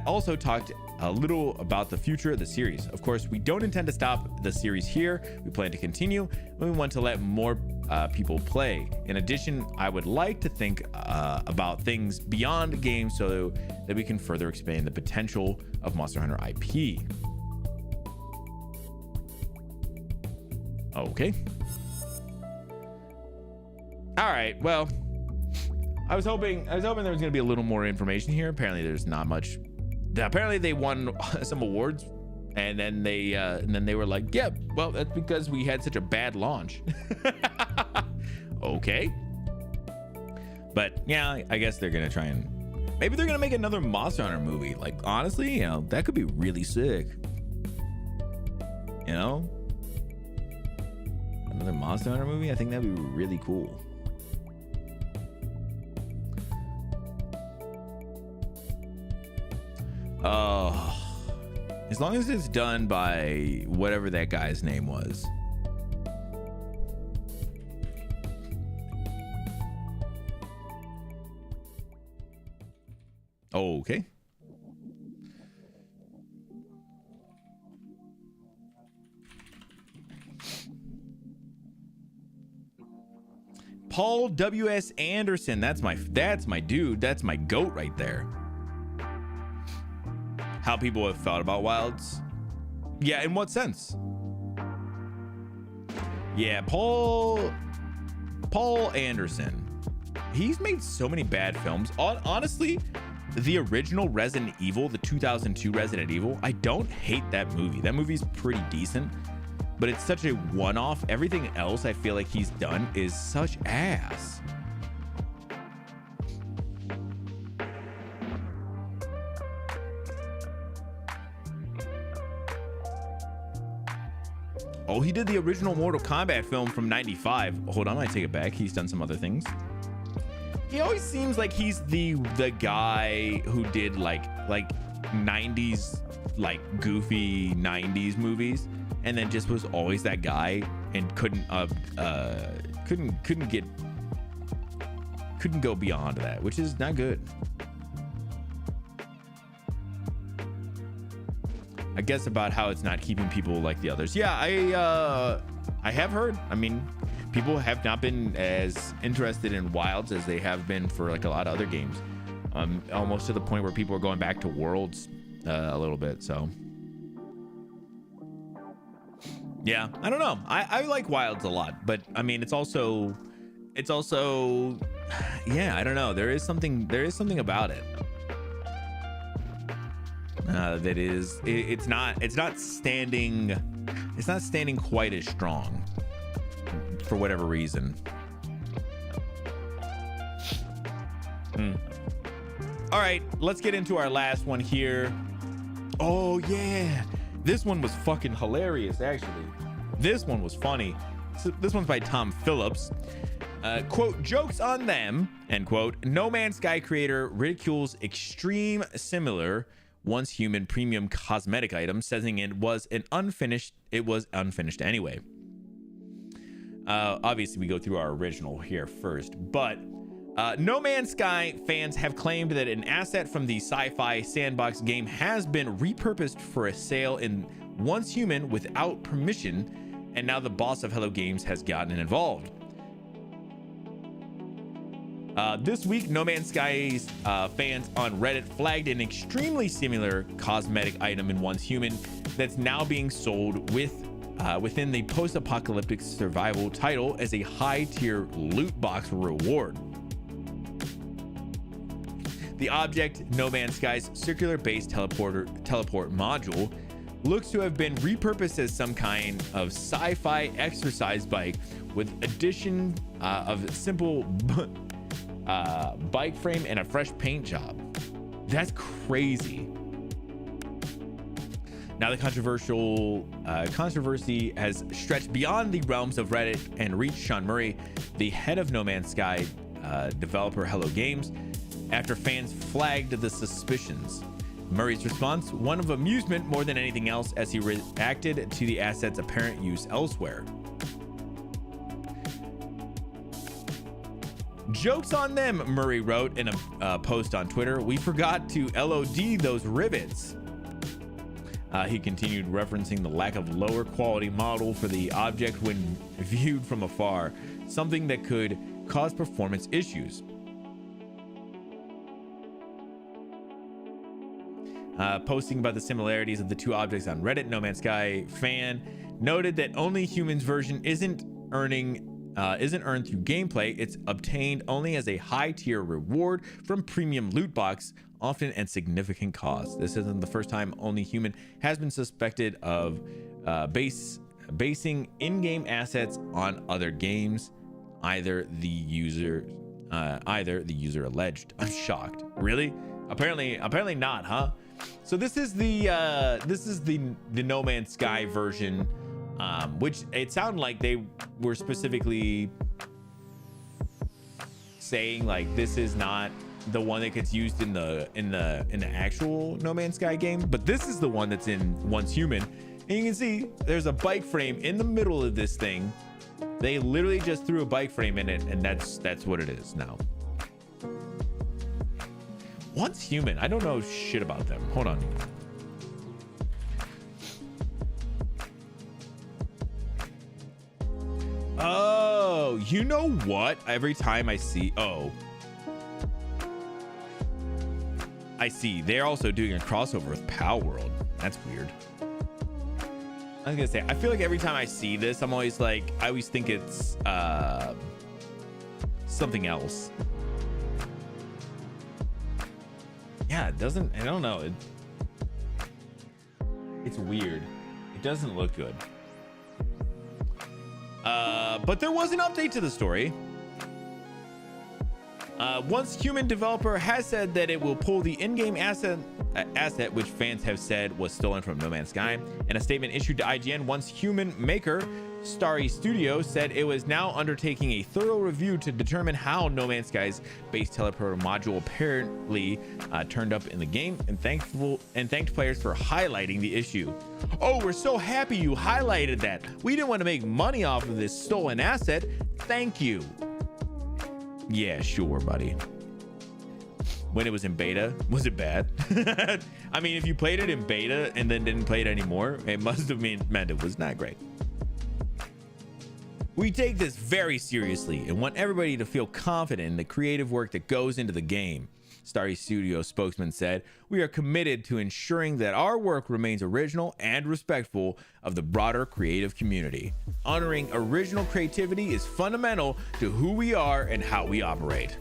also talked a little about the future of the series. Of course, we don't intend to stop the series here. We plan to continue, and we want to let more people play. In addition, I would like to think about things beyond games so that we can further expand the potential of Monster Hunter IP. Okay. All right. Well, I was hoping there was going to be a little more information here. Apparently, there's not much. Apparently, they won some awards, and then they were like, "Yeah, well, that's because we had such a bad launch." Okay. But yeah, I guess they're gonna try and maybe they're gonna make another Monster Hunter movie. Like honestly, you know, that could be really sick. You know, another Monster Hunter movie. I think that'd be really cool. As long as it's done by whatever that guy's name was. Okay. Paul W.S. Anderson. That's my dude. That's my goat right there. How people have felt about Wilds. Yeah, in what sense? Yeah, Paul Anderson. He's made so many bad films. Honestly, the original Resident Evil, the 2002 Resident Evil, I don't hate that movie. That movie's pretty decent, but it's such a one-off. Everything else I feel like he's done is such ass. Oh, he did the original Mortal Kombat film from '95. Hold on, I take it back. He's done some other things. He always seems like he's the guy who did like 90s, like goofy 90s movies, and then just was always that guy and couldn't go beyond that, which is not good. I guess about how it's not keeping people like the others. Yeah, I have heard. I mean, people have not been as interested in Wilds as they have been for like a lot of other games. Almost to the point where people are going back to Worlds a little bit. So yeah, I don't know. I like Wilds a lot, but I mean, it's also yeah, I don't know. There is something about it. That is, it's not standing quite as strong for whatever reason. All right, let's get into our last one here. Oh yeah, this one was fucking hilarious. Actually, this one was funny. This one's by Tom Phillips. Quote, jokes on them, end quote. No Man's Sky creator ridicules extreme similar once human premium cosmetic item, saying it was unfinished anyway. Obviously we go through our original here first, but No Man's Sky fans have claimed that an asset from the sci-fi sandbox game has been repurposed for a sale in Once Human without permission, and now the boss of Hello Games has gotten involved. This week, No Man's Sky's fans on Reddit flagged an extremely similar cosmetic item in Once Human that's now being sold within the post-apocalyptic survival title as a high-tier loot box reward. The object, No Man's Sky's circular-based teleport module, looks to have been repurposed as some kind of sci-fi exercise bike with addition of simple bike frame and a fresh paint job. That's crazy. Now the controversy has stretched beyond the realms of Reddit and reached Sean Murray, the head of No Man's Sky developer Hello Games, after fans flagged the suspicions. Murray's response, one of amusement more than anything else, as he reacted to the asset's apparent use elsewhere. Jokes on them, Murray wrote in a post on Twitter. We forgot to LOD those rivets. He continued, referencing the lack of lower quality model for the object when viewed from afar, something that could cause performance issues. Posting about the similarities of the two objects on Reddit, No Man's Sky fan noted that Only Humans version isn't earned through gameplay. It's obtained only as a high-tier reward from premium loot box, often at significant cost. This isn't the first time Only Human has been suspected of basing in-game assets on other games, either the user alleged. I'm shocked. Really? Apparently not, huh? So this is the No Man's Sky version, which it sounded like they were specifically saying like this is not the one that gets used in the actual No Man's Sky game, but this is the one that's in Once Human, and you can see there's a bike frame in the middle of this thing. They literally just threw a bike frame in it, and that's what it is now. Once Human, I don't know shit about them. Hold on. Oh, you know what? Every time I see, I see. They're also doing a crossover with Palworld. That's weird. I was gonna say, I feel like every time I see this, I'm always like, I always think it's something else. Yeah, it doesn't, I don't know. It's weird. It doesn't look good. But there was an update to the story. Once Human developer has said that it will pull the in-game asset which fans have said was stolen from No Man's Sky. In a statement issued to IGN, Once Human maker Starry Studio said it was now undertaking a thorough review to determine how No Man's Sky's base teleporter module apparently turned up in the game, and thanked players for highlighting the issue. Oh, we're so happy you highlighted that. We didn't want to make money off of this stolen asset. Thank you. Yeah, sure, buddy. When it was in beta, was it bad? I mean, if you played it in beta and then didn't play it anymore, it must have meant it was not great. We take this very seriously and want everybody to feel confident in the creative work that goes into the game. Starry Studio spokesman said, we are committed to ensuring that our work remains original and respectful of the broader creative community. Honoring original creativity is fundamental to who we are and how we operate.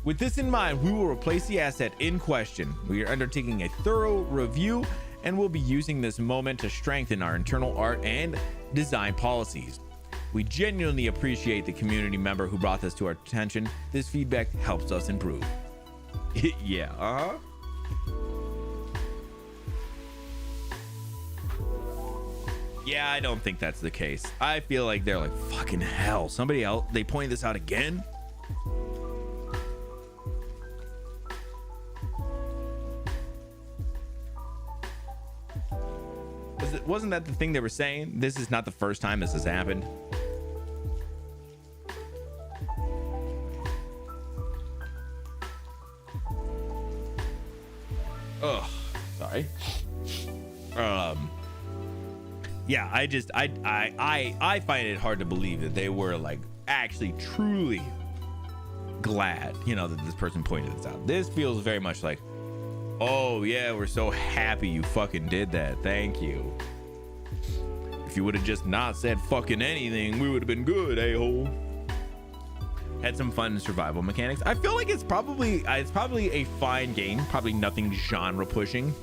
With this in mind, we will replace the asset in question. We are undertaking a thorough review and will be using this moment to strengthen our internal art and design policies. We genuinely appreciate the community member who brought this to our attention. This feedback helps us improve. Yeah, Yeah, I don't think that's the case. I feel like they're like, fucking hell, somebody else, they pointed this out again. Wasn't that the thing they were saying? This is not the first time this has happened. Oh, sorry. Yeah, I find it hard to believe that they were like actually truly glad, you know, that this person pointed this out. This feels very much like, oh yeah, we're so happy you fucking did that. Thank you. If you would have just not said fucking anything, we would have been good, a-hole. Had some fun survival mechanics. I feel like it's probably a fine game, probably nothing genre pushing.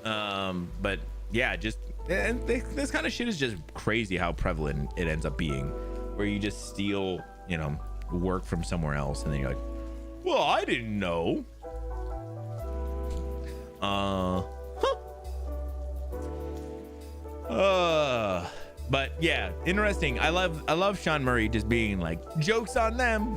But yeah, just and this kind of shit is just crazy how prevalent it ends up being, where you just steal, you know, work from somewhere else, and then you're like, well, I didn't know. But yeah, interesting. I love Sean Murray just being like, jokes on them.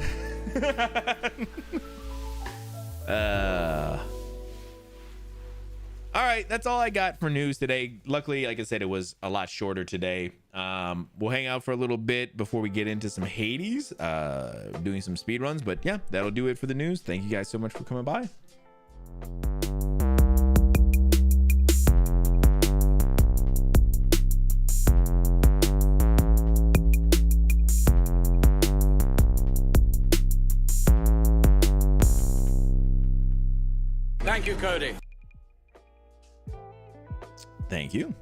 All right, that's all I got for news today. Luckily, like I said, it was a lot shorter today. We'll hang out for a little bit before we get into some Hades, doing some speed runs. But yeah, that'll do it for the news. Thank you guys so much for coming by. Thank you, Cody. Thank you.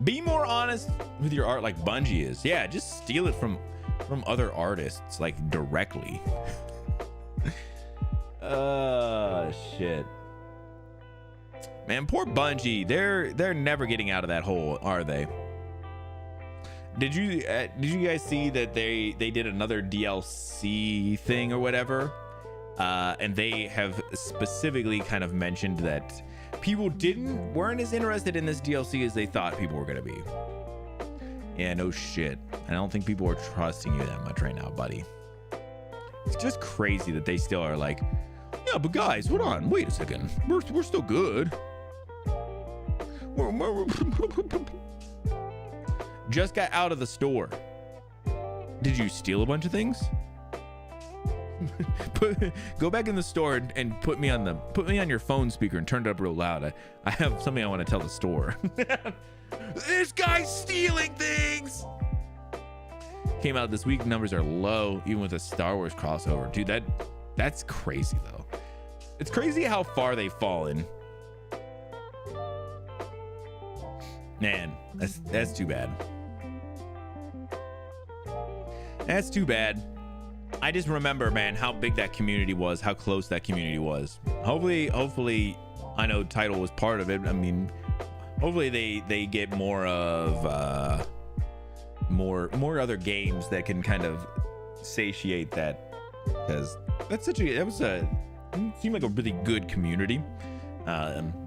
Be more honest with your art like Bungie is. Yeah, just steal it from other artists, like directly. Shit. Man, poor Bungie. They're never getting out of that hole, are they? Did you guys see that they did another DLC thing or whatever? And they have specifically kind of mentioned that people weren't as interested in this DLC as they thought people were gonna be. Yeah, no shit. I don't think people are trusting you that much right now, buddy. It's just crazy that they still are like, yeah, but guys, hold on, wait a second. We're still good. Just got out of the store. Did you steal a bunch of things? Go back in the store and put me on your phone speaker and turn it up real loud. I have something I want to tell the store. This guy's stealing things. Came out this week. Numbers are low, even with a Star Wars crossover. Dude, that's crazy though. It's crazy how far they've fallen. Man, that's too bad. That's too bad. I just remember, man, how big that community was, how close that community was. Hopefully, I know Tidal was part of it. I mean, hopefully they get more of more other games that can kind of satiate that, because it seemed like a really good community.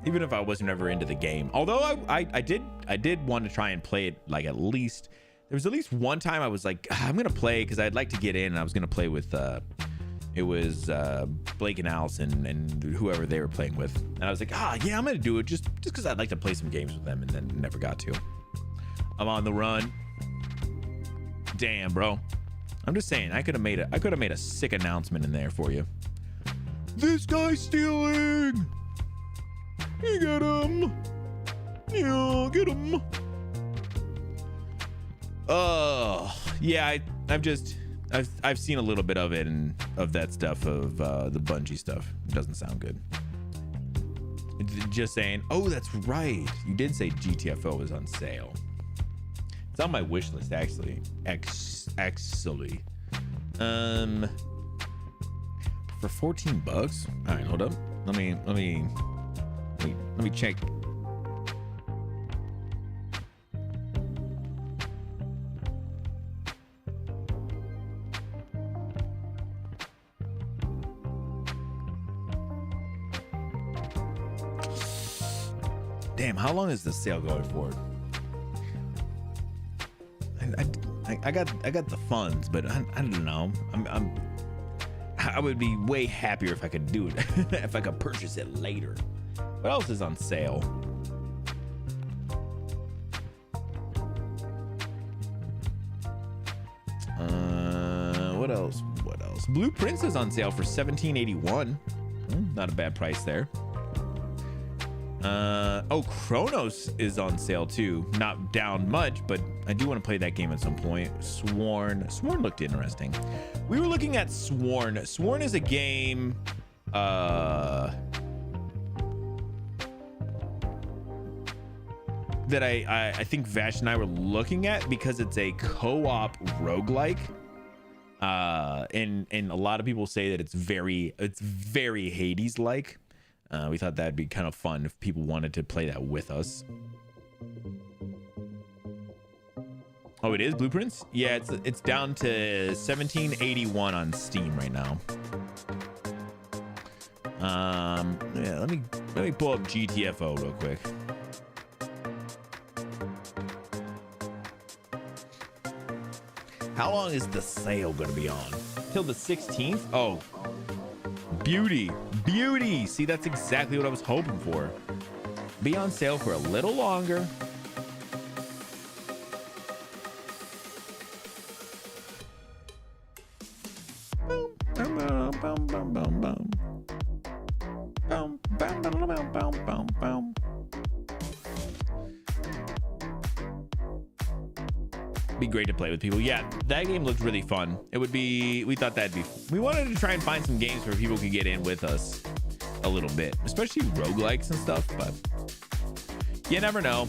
Even if I wasn't ever into the game, although I did want to try and play it, like at least. There was at least one time I was like, I'm going to play because I'd like to get in. And I was going to play with, it was Blake and Allison and whoever they were playing with. And I was like, yeah, I'm going to do it just because I'd like to play some games with them, and then never got to. I'm on the run. Damn, bro. I'm just saying, I could have made a sick announcement in there for you. This guy's stealing. You get him. Yeah, get him. Oh yeah, I've seen a little bit of it and of that stuff of the Bungie stuff. It doesn't sound good. Just saying. Oh, that's right. You did say GTFO was on sale. It's on my wish list actually. Actually, for $14. All right, hold up. Let me check. Damn, how long is the sale going for? I got the funds, but I don't know. I would be way happier if I could do it, if I could purchase it later. What else is on sale? What else? What else? Blue Prince is on sale for $17.81. Not a bad price there. Oh, Chronos is on sale too. Not down much, but I do want to play that game at some point. Sworn looked interesting. We were looking at Sworn. Sworn is a game that I think Vash and I were looking at because it's a co-op roguelike. And a lot of people say that it's very Hades like. We thought that'd be kind of fun if people wanted to play that with us. Oh, it is Blueprints? Yeah, it's down to $17.81 on Steam right now. Yeah, let me pull up GTFO real quick. How long is the sale going to be on? Till the 16th? Oh, beauty. See, that's exactly what I was hoping for. Be on sale for a little longer. Be great to play with people. Yeah, that game looked really fun. It would be, we thought that'd be, we wanted to try and find some games where people could get in with us a little bit, especially roguelikes and stuff, but you never know.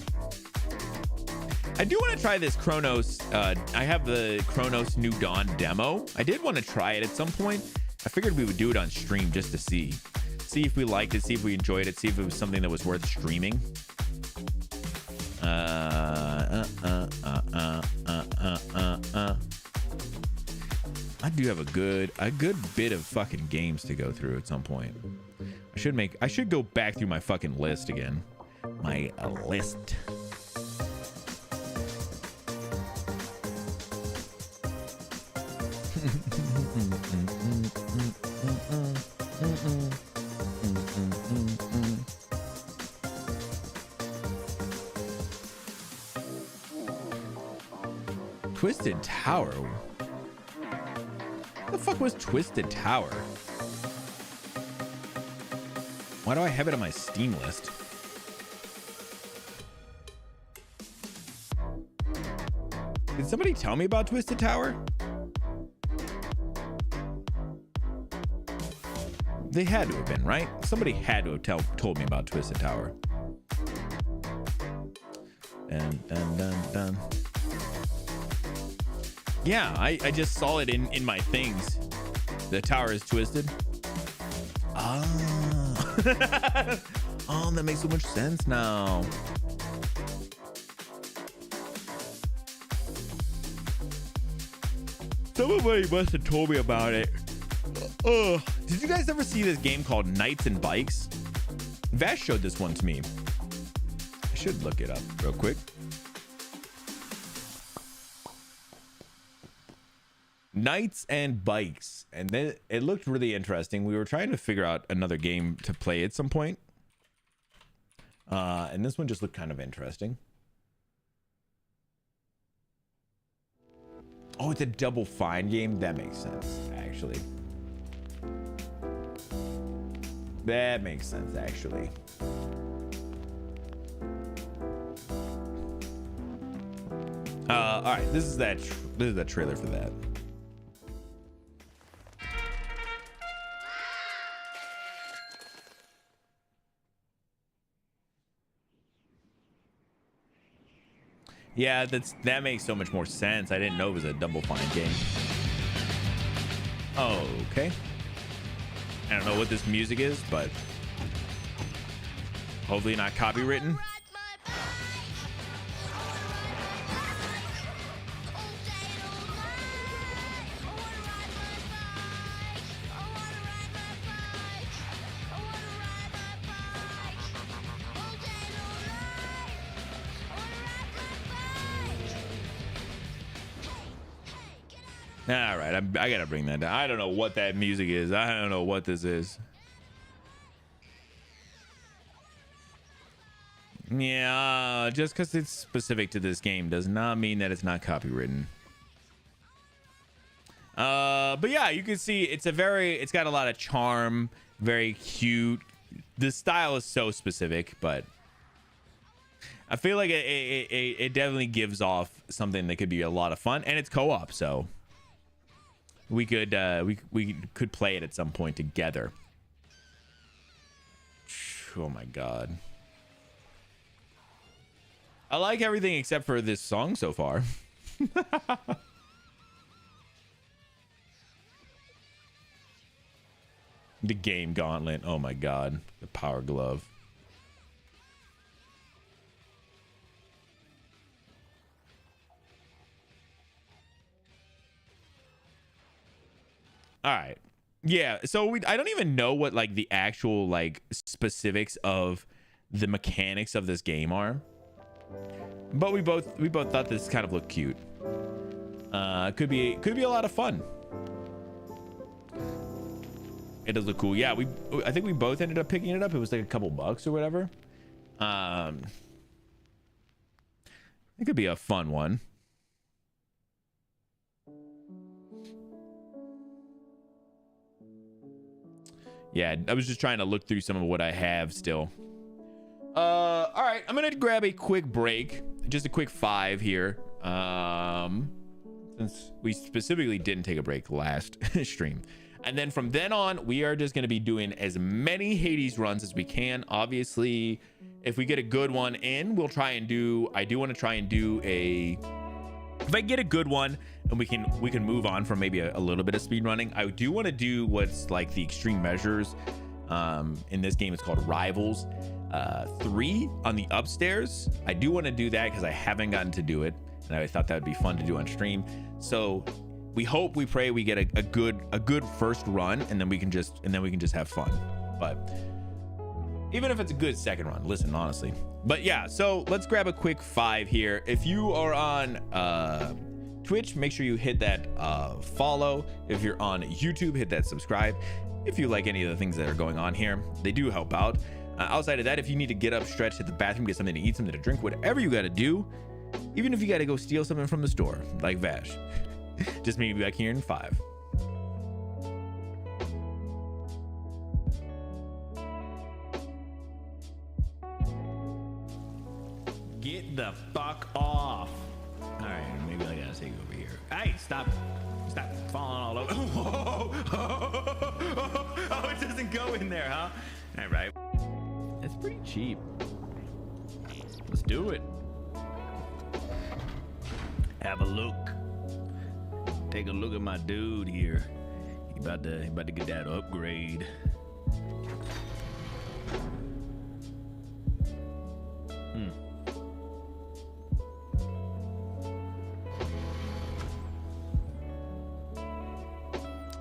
I do want to try this Chronos. I have the Chronos New Dawn demo. I did want to try it at some point. I figured we would do it on stream just to see if we liked it, see if we enjoyed it, see if it was something that was worth streaming. I do have a good bit of fucking games to go through at some point. I should go back through my fucking list again. My list. Twisted Tower. What the fuck was Twisted Tower? Why do I have it on my Steam list? Did somebody tell me about Twisted Tower? They had to have been, right? Somebody had to have told me about Twisted Tower. Dun. Yeah, I just saw it in my things. The tower is twisted. Ah. Oh, that makes so much sense now. Somebody must have told me about it. Did you guys ever see this game called Knights and Bikes? Vash showed this one to me. I should look it up real quick. Knights and Bikes, and then it looked really interesting. We were trying to figure out another game to play at some point, and this one just looked kind of interesting. Oh, it's a Double Fine game. That makes sense, actually. That makes sense, actually. All right, this is that trailer for that. Yeah, that makes so much more sense. I didn't know it was a Double Fine game. Okay. I don't know what this music is, but hopefully not copywritten. All right, I gotta bring that down. I don't know what that music is. I don't know what this is. Yeah, just because it's specific to this game does not mean that it's not copywritten. But yeah, you can see it's got a lot of charm, very cute. The style is so specific, but I feel like it definitely gives off something that could be a lot of fun, and it's co-op, so we could play it at some point together. Oh my god. I like everything except for this song so far. The game gauntlet. Oh my god. The power glove. All right. Yeah, so I don't even know what like the actual like specifics of the mechanics of this game are. But we both thought this kind of looked cute. Could be a lot of fun. It does look cool. Yeah, I think we both ended up picking it up. It was like a couple bucks or whatever. It could be a fun one. Yeah, I was just trying to look through some of what I have still. All right, I'm gonna grab a quick break, just a quick 5 here. Since we specifically didn't take a break last stream. And then from then on, we are just gonna be doing as many Hades runs as we can. Obviously, if we get a good one in, we'll try and do, I do want to try and do if I get a good one and we can move on from maybe a little bit of speed running. I do want to do what's like the extreme measures. In this game, it's called Rivals 3 on the upstairs. I do want to do that because I haven't gotten to do it, and I thought that would be fun to do on stream. So we pray we get a good first run, and then we can just have fun. But even if it's a good second run, listen, honestly. But yeah, so let's grab a quick 5 here. If you are on Twitch, make sure you hit that follow. If you're on YouTube, hit that subscribe. If you like any of the things that are going on here, they do help out. Outside of that, if you need to get up, stretch, hit the bathroom, get something to eat, something to drink, whatever you got to do, even if you got to go steal something from the store, like Vash, just meet me back here in 5. Get the fuck off. All right, maybe I gotta take it over here. Hey, stop falling all over. Oh, it doesn't go in there, huh? All right. It's pretty cheap. Let's do it. Have a look. Take a look at my dude here. He about to get that upgrade.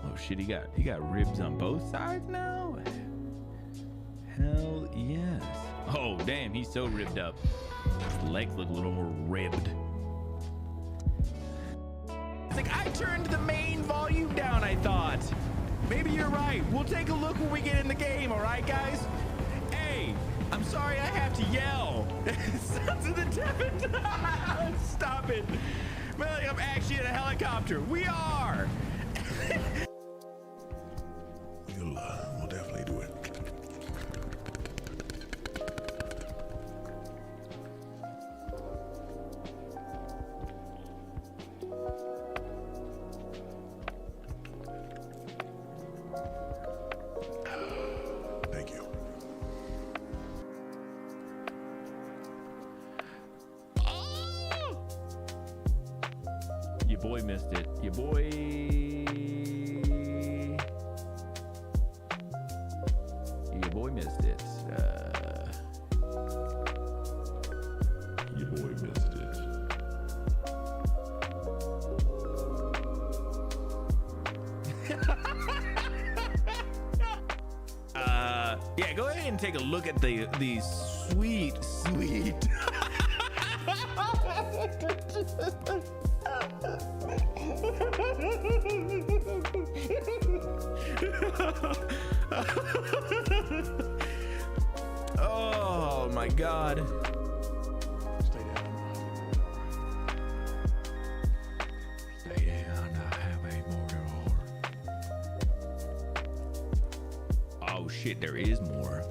Oh shit, he got ribs on both sides now? Hell yes. Oh damn, he's so ribbed up. His legs look a little more ribbed. It's like, I turned the main volume down, I thought. Maybe you're right. We'll take a look when we get in the game, all right, guys? Hey, I'm sorry I have to yell. Sons of the Devon. Stop it. Man, like I'm actually in a helicopter. We are. We'll definitely do it. Thank you. Oh! Your boy missed it. Your boy missed it. Your boy missed it. Yeah, go ahead and take a look at the sweet Oh my god. Stay down. Stay down, I have a motor. Oh shit, there is more.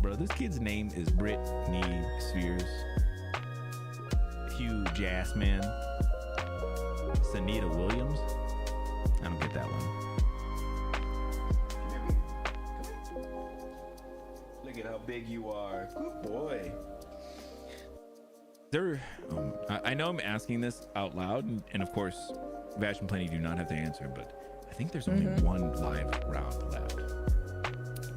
Bro, this kid's name is Britney Spears. Hugh Jackman. Sanita Williams. I don't get that one. Look at how big you are. Good boy. I know I'm asking this out loud, and of course, Vash and Plenty do not have to answer, but I think there's only one live round left.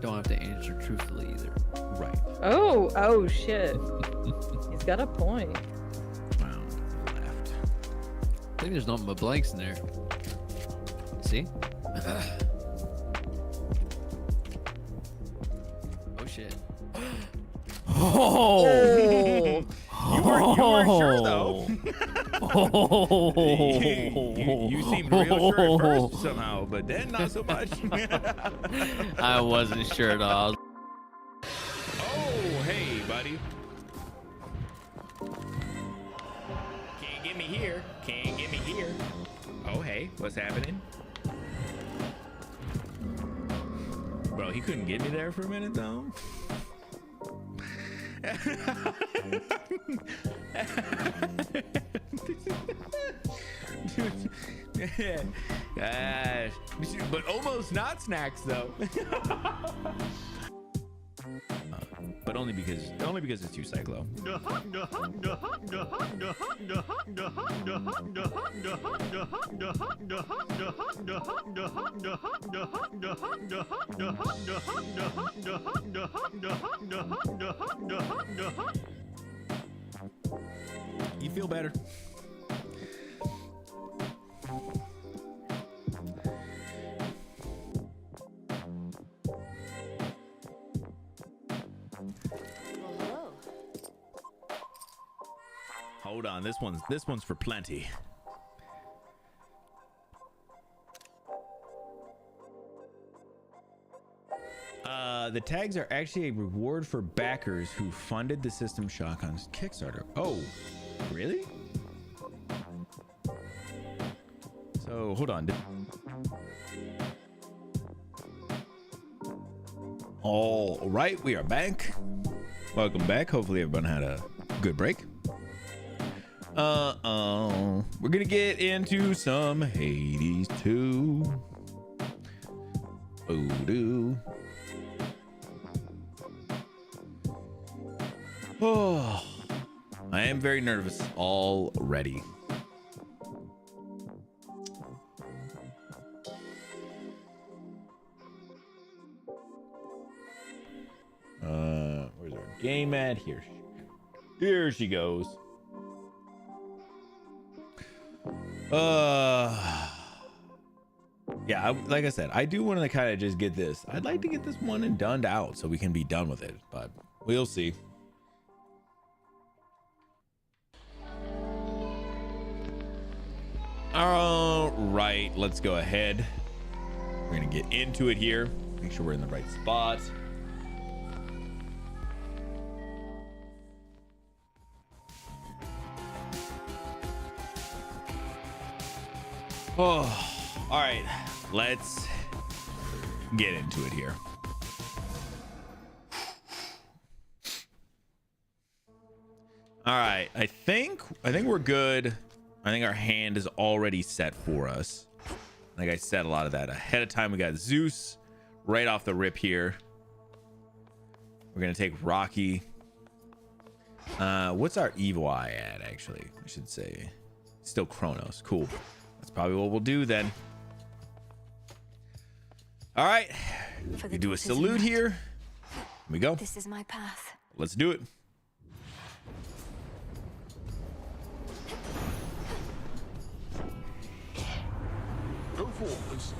Don't have to answer truthfully either. Right. Oh shit. He's got a point. Round left. I think there's nothing but blanks in there. See? Oh shit. Oh. You weren't sure though. you seemed real sure at first somehow, but then not so much. I wasn't sure at all. Oh, hey, buddy. Can't get me here. Can't get me here. Oh, hey, what's happening? Bro, he couldn't get me there for a minute though. But almost not snacks though. But only because it's too cyclo. You feel better. Hold on, this one's for Plenty. The tags are actually a reward for backers who funded the System Shock on Kickstarter. Oh, really? So hold on. All right, we are back. Welcome back. Hopefully everyone had a good break. We're gonna get into some Hades 2. Voodoo. Oh, I am very nervous already. Where's our game at? Here she goes. Yeah, like I said, I do want to kind of just get this. I'd like to get this one and done out so we can be done with it, but we'll see. All right, let's go ahead. We're gonna get into it here. Make sure we're in the right spot. Oh, all right, let's get into it here. All right, I think we're good. I think our hand is already set for us. Like I said, a lot of that ahead of time. We got Zeus right off the rip here. We're gonna take Rocky. What's our evil eye at? Actually, I should say, still Kronos. Cool. That's probably what we'll do then. All right, we do a salute here. Here we go. This is my path. Let's do it. Go forwards.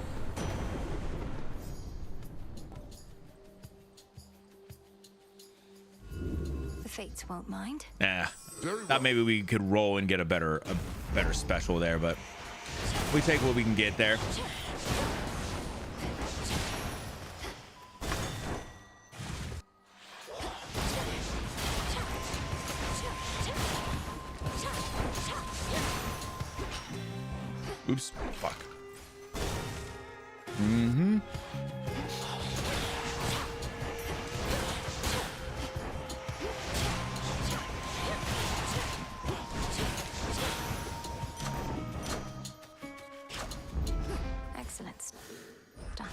The fates won't mind. I Very well. Thought maybe we could roll and get a better special there, but we take what we can get there. Oops, fuck. Mm-hmm. Excellent. Done.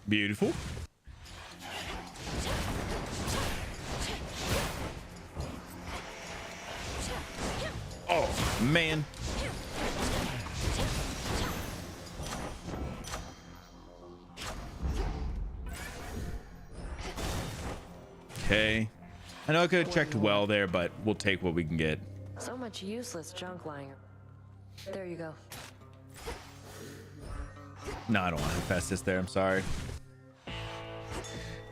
Beautiful. Oh, man. Okay. I know I could have checked well there, but we'll take what we can get. So much useless junk lying. There you go. No, I don't want Hephaestus there. I'm sorry.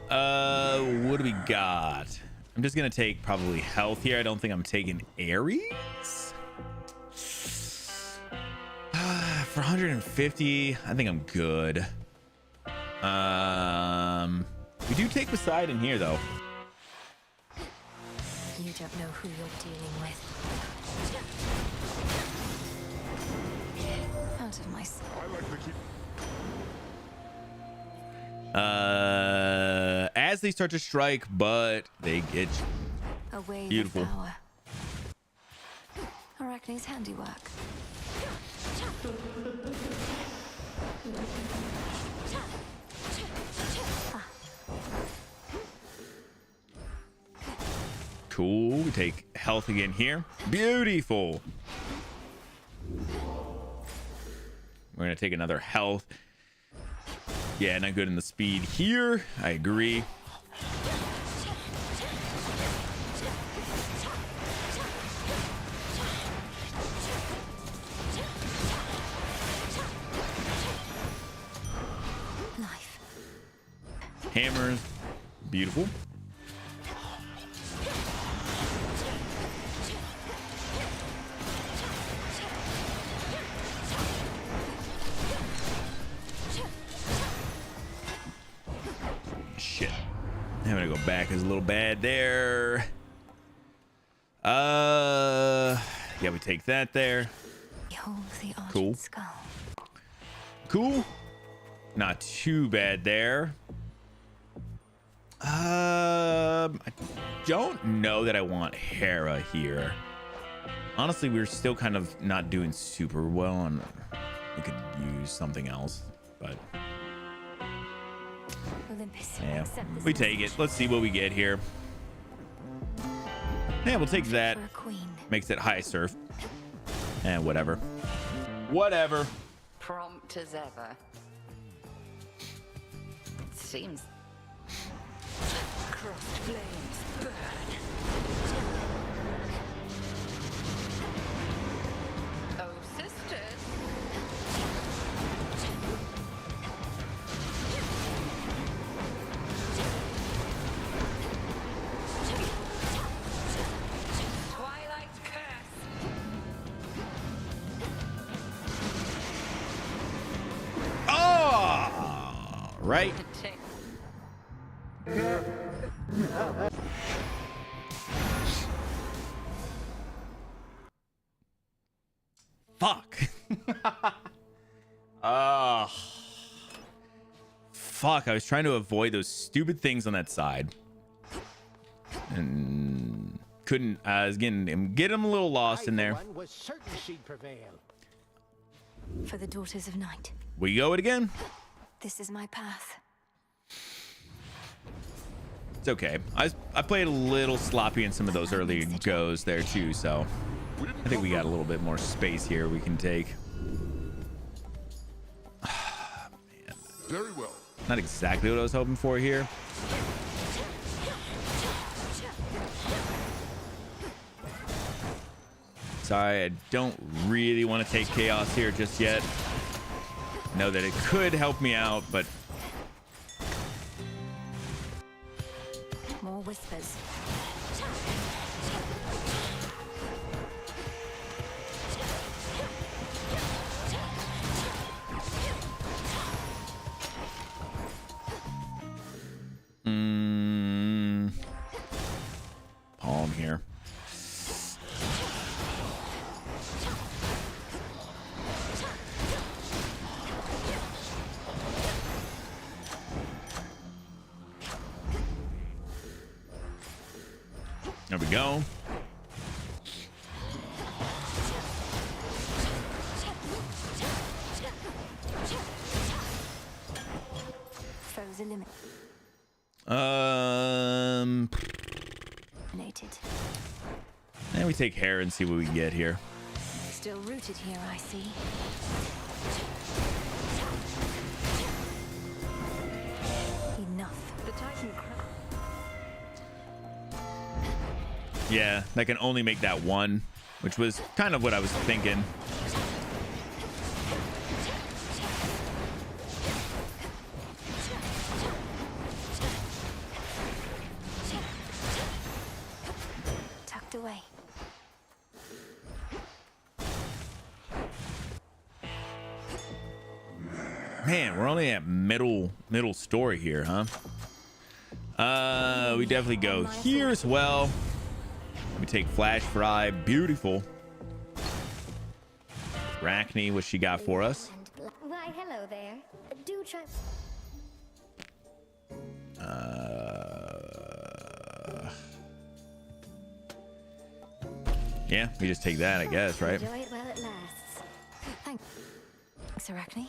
What do we got? I'm just gonna take probably health here. I don't think I'm taking Ares. For 150, I think I'm good. We do take Poseidon here though. You don't know who you're dealing with. Out of my sight. I like to keep. As they start to strike, but they get A wave beautiful. of power. Arachne's handiwork. Cool. We take health again here. Beautiful. We're gonna take another health. Yeah, not good in the speed here. I agree. Life. Hammers. Beautiful. Shit. I'm gonna go back is a little bad there. Yeah, we take that there. Behold the argent Cool. skull. Cool. Not too bad there. I don't know that I want Hera here. Honestly, we're still kind of not doing super well, and we could use something else, but Olympus. yeah, accept this we take it. message. Let's see what we get here. Yeah, we'll take that. For a queen. Makes it high surf. And whatever. Whatever. Prompt as ever. Seems. Crossed flames burn. Oh, sisters. Twilight's curse. Oh, right. Take Fuck. Fuck. I was trying to avoid those stupid things on that side. And couldn't. I was getting them a little lost in there. Was certain she'd prevail. For the daughters of night. We go it again. This is my path. It's okay. I played a little sloppy in some of those early goes there too, so I think we got a little bit more space here we can take. Man, Very well. not exactly what I was hoping for here. Sorry, I don't really want to take chaos here just yet. Know that it could help me out, but More whispers. go. Foes eliminated. And we take hair and see what we get here. Still rooted here, I see. Enough. The Titan. Yeah, that can only make that one, which was kind of what I was thinking. Tucked away. Man, we're only at middle story here, huh? We definitely go here as well. Let me take Flash Fry. Beautiful. Arachne, what she got for us? Why, hello there. Do try. Yeah, we just take that, I guess, right? Enjoy it while it lasts. Thanks, Arachne.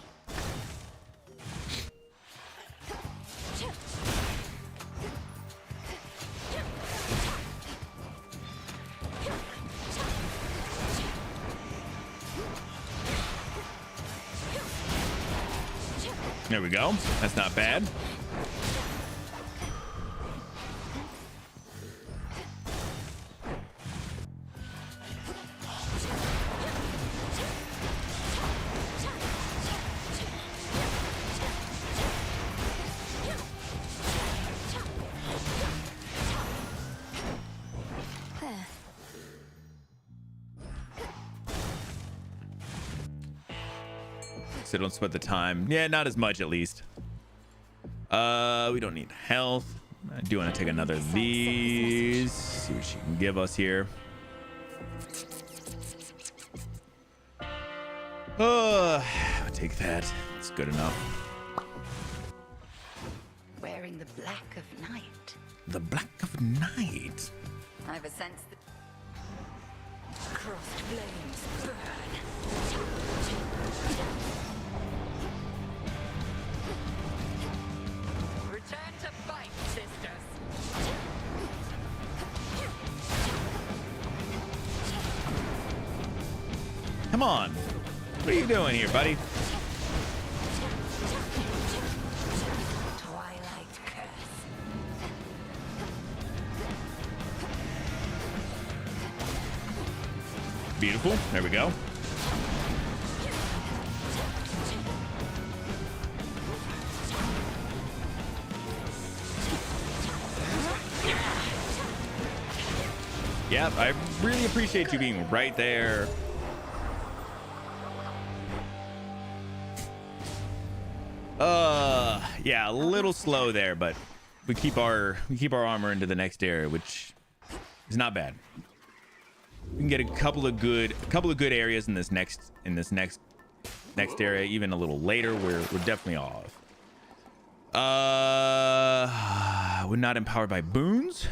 There we go. That's not bad. There. So don't split the time. Yeah, not as much at least. We don't need health. I do want to take another of these. See what she can give us here. I'll take that. It's good enough. Wearing the black of night. The Black of Night. I've a sense that crossed flames burn. Return to fight, sisters. Come on. What are you doing here, buddy? Twilight curse. Beautiful. There we go. Yeah, I really appreciate you being right there. Yeah, a little slow there, but we keep our armor into the next area, which is not bad. We can get a couple of good areas in this next area, even a little later. We're definitely off. We're not empowered by boons.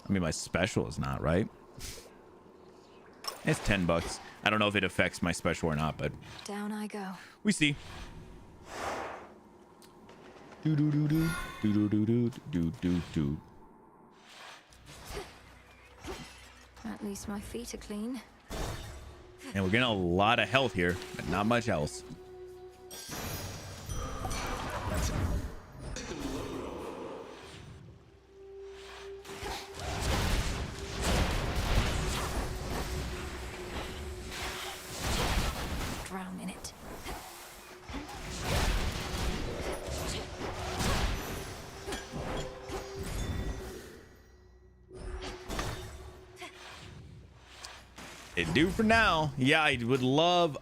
I mean, my special is not, right? It's $10. I don't know if it affects my special or not, but Down I go. we see. Do do do do do do do do do do. At least my feet are clean. And we're getting a lot of health here, but not much else. Drown in it. It do for now. Yeah, I would love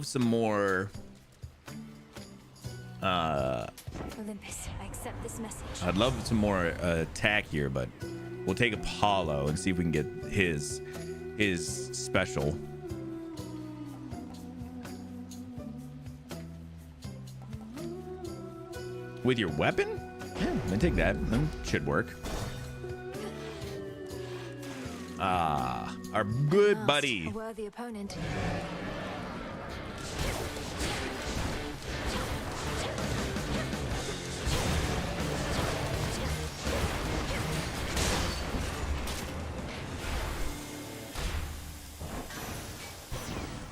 some more. Olympus, I accept this message. I'd love some more attack here, but we'll take Apollo and see if we can get his special. With your weapon? Yeah, I take that. That should work. Our good buddy. A worthy opponent.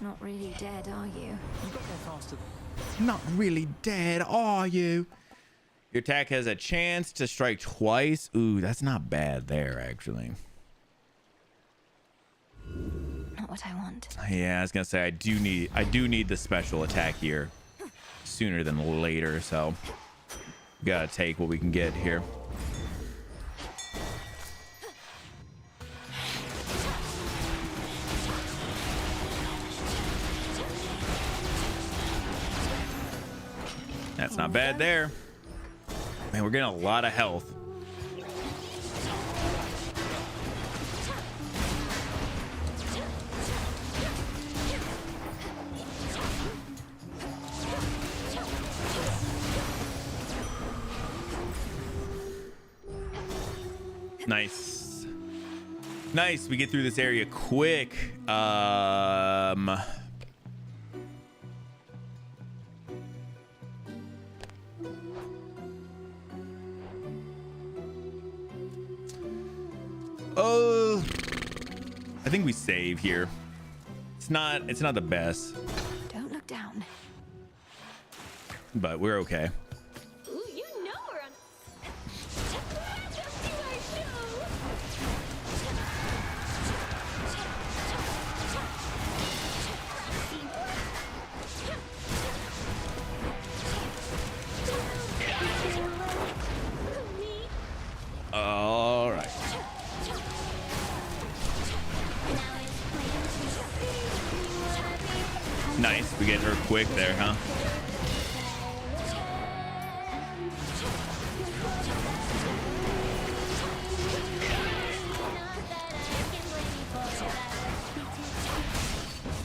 Not really dead, are you? Not really dead, are you? Your attack has a chance to strike twice. Ooh, that's not bad there, actually. Not what I want. Yeah, I was gonna say I do need the special attack here sooner than later, so gotta take what we can get here. That's not bad there. Man, we're getting a lot of health. Nice. Nice. We get through this area quick. Oh, I think we save here. It's not the best, Don't look down. but we're okay. Ooh, you know we're on. All right. Nice. We get her quick there, huh?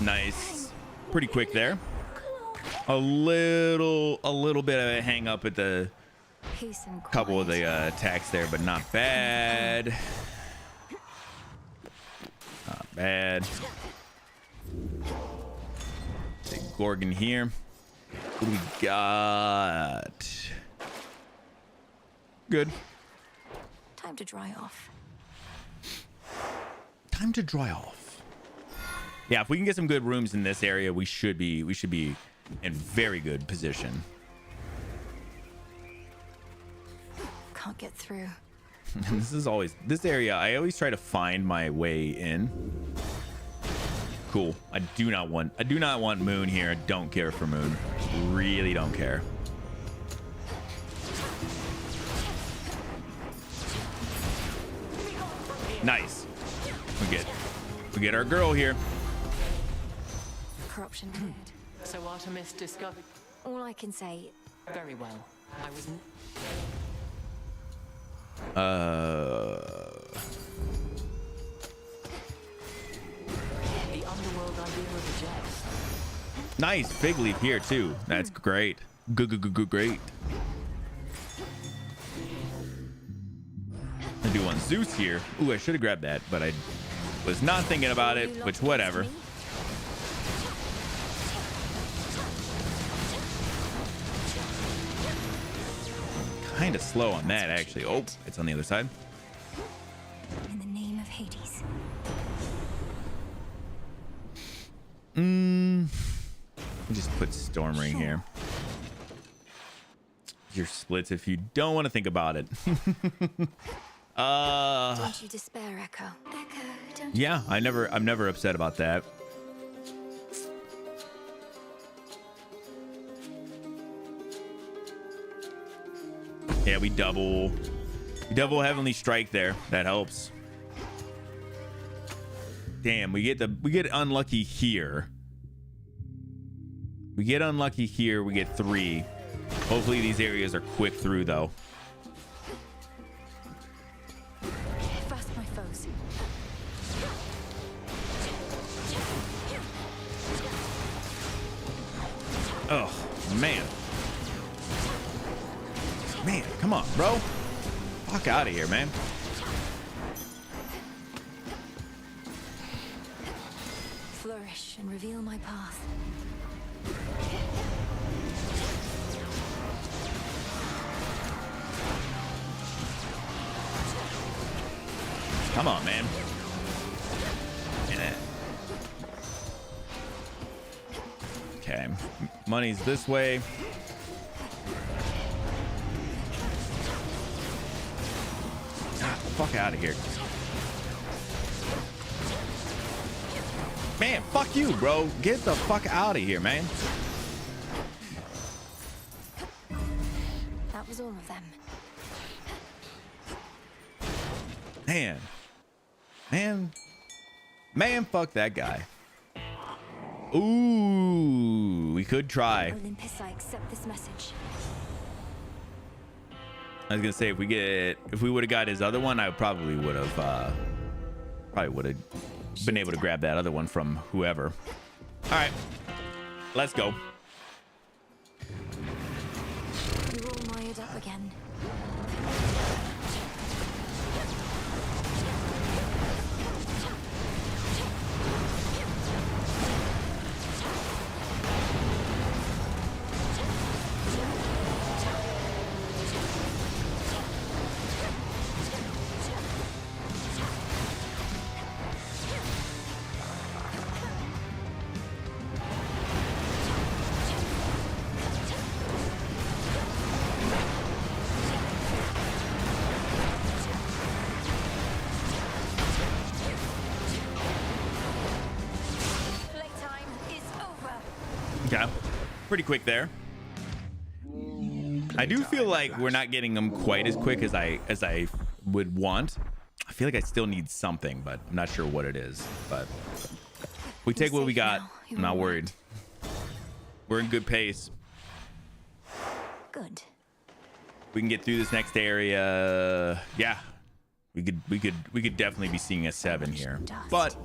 Nice. Pretty quick there. A little bit of a hang up at the Peace and quiet. couple of the attacks there, but not bad. Not bad. Big Gorgon here. What do we got? Good. Time to dry off. Time to dry off. Yeah, if we can get some good rooms in this area, we should be in very good position. Can't get through. This area, I always try to find my way in. Cool. I do not want Moon here. I don't care for Moon. Really don't care. Nice. We get our girl here. Corruption cleared. So Artemis discovered. All I can say, Very well. I was. The underworld idea of the Jets. Nice fig leaf here too. That's great. Good. Great. I do want Zeus here. Ooh, I should have grabbed that, but I was not thinking about it. Which whatever. Kind of slow on that actually. Oh, it's on the other side. in the name of Hades. Just put Storm Ring here. Your splits if you don't want to think about it. Don't you despair, Echo. Echo, don't you? Yeah, I'm never upset about that. Yeah, we double Heavenly Strike there. That helps. Damn, we get unlucky here. We get unlucky here. We get 3. Hopefully these areas are quick through though. Fast, my foes. Oh man. Man, come on, bro. Fuck out of here, man. flourish and reveal my path. Come on, man. Okay, money's this way. Fuck out of here. Man, fuck you, bro. Get the fuck out of here, man. That was all of them. Man, fuck that guy. Ooh, we could try. Olympus, I accept this message. I was gonna say if we would have got his other one, I probably would have been able to grab that other one from whoever. All right, let's go. You're all mired up again. Okay, pretty quick there. I do feel like we're not getting them quite as quick as I would want. I feel like I still need something, but I'm not sure what it is. But we take what we got. I'm not worried. We're in good pace. Good. We can get through this next area. Yeah, we could definitely be seeing a 7 here. But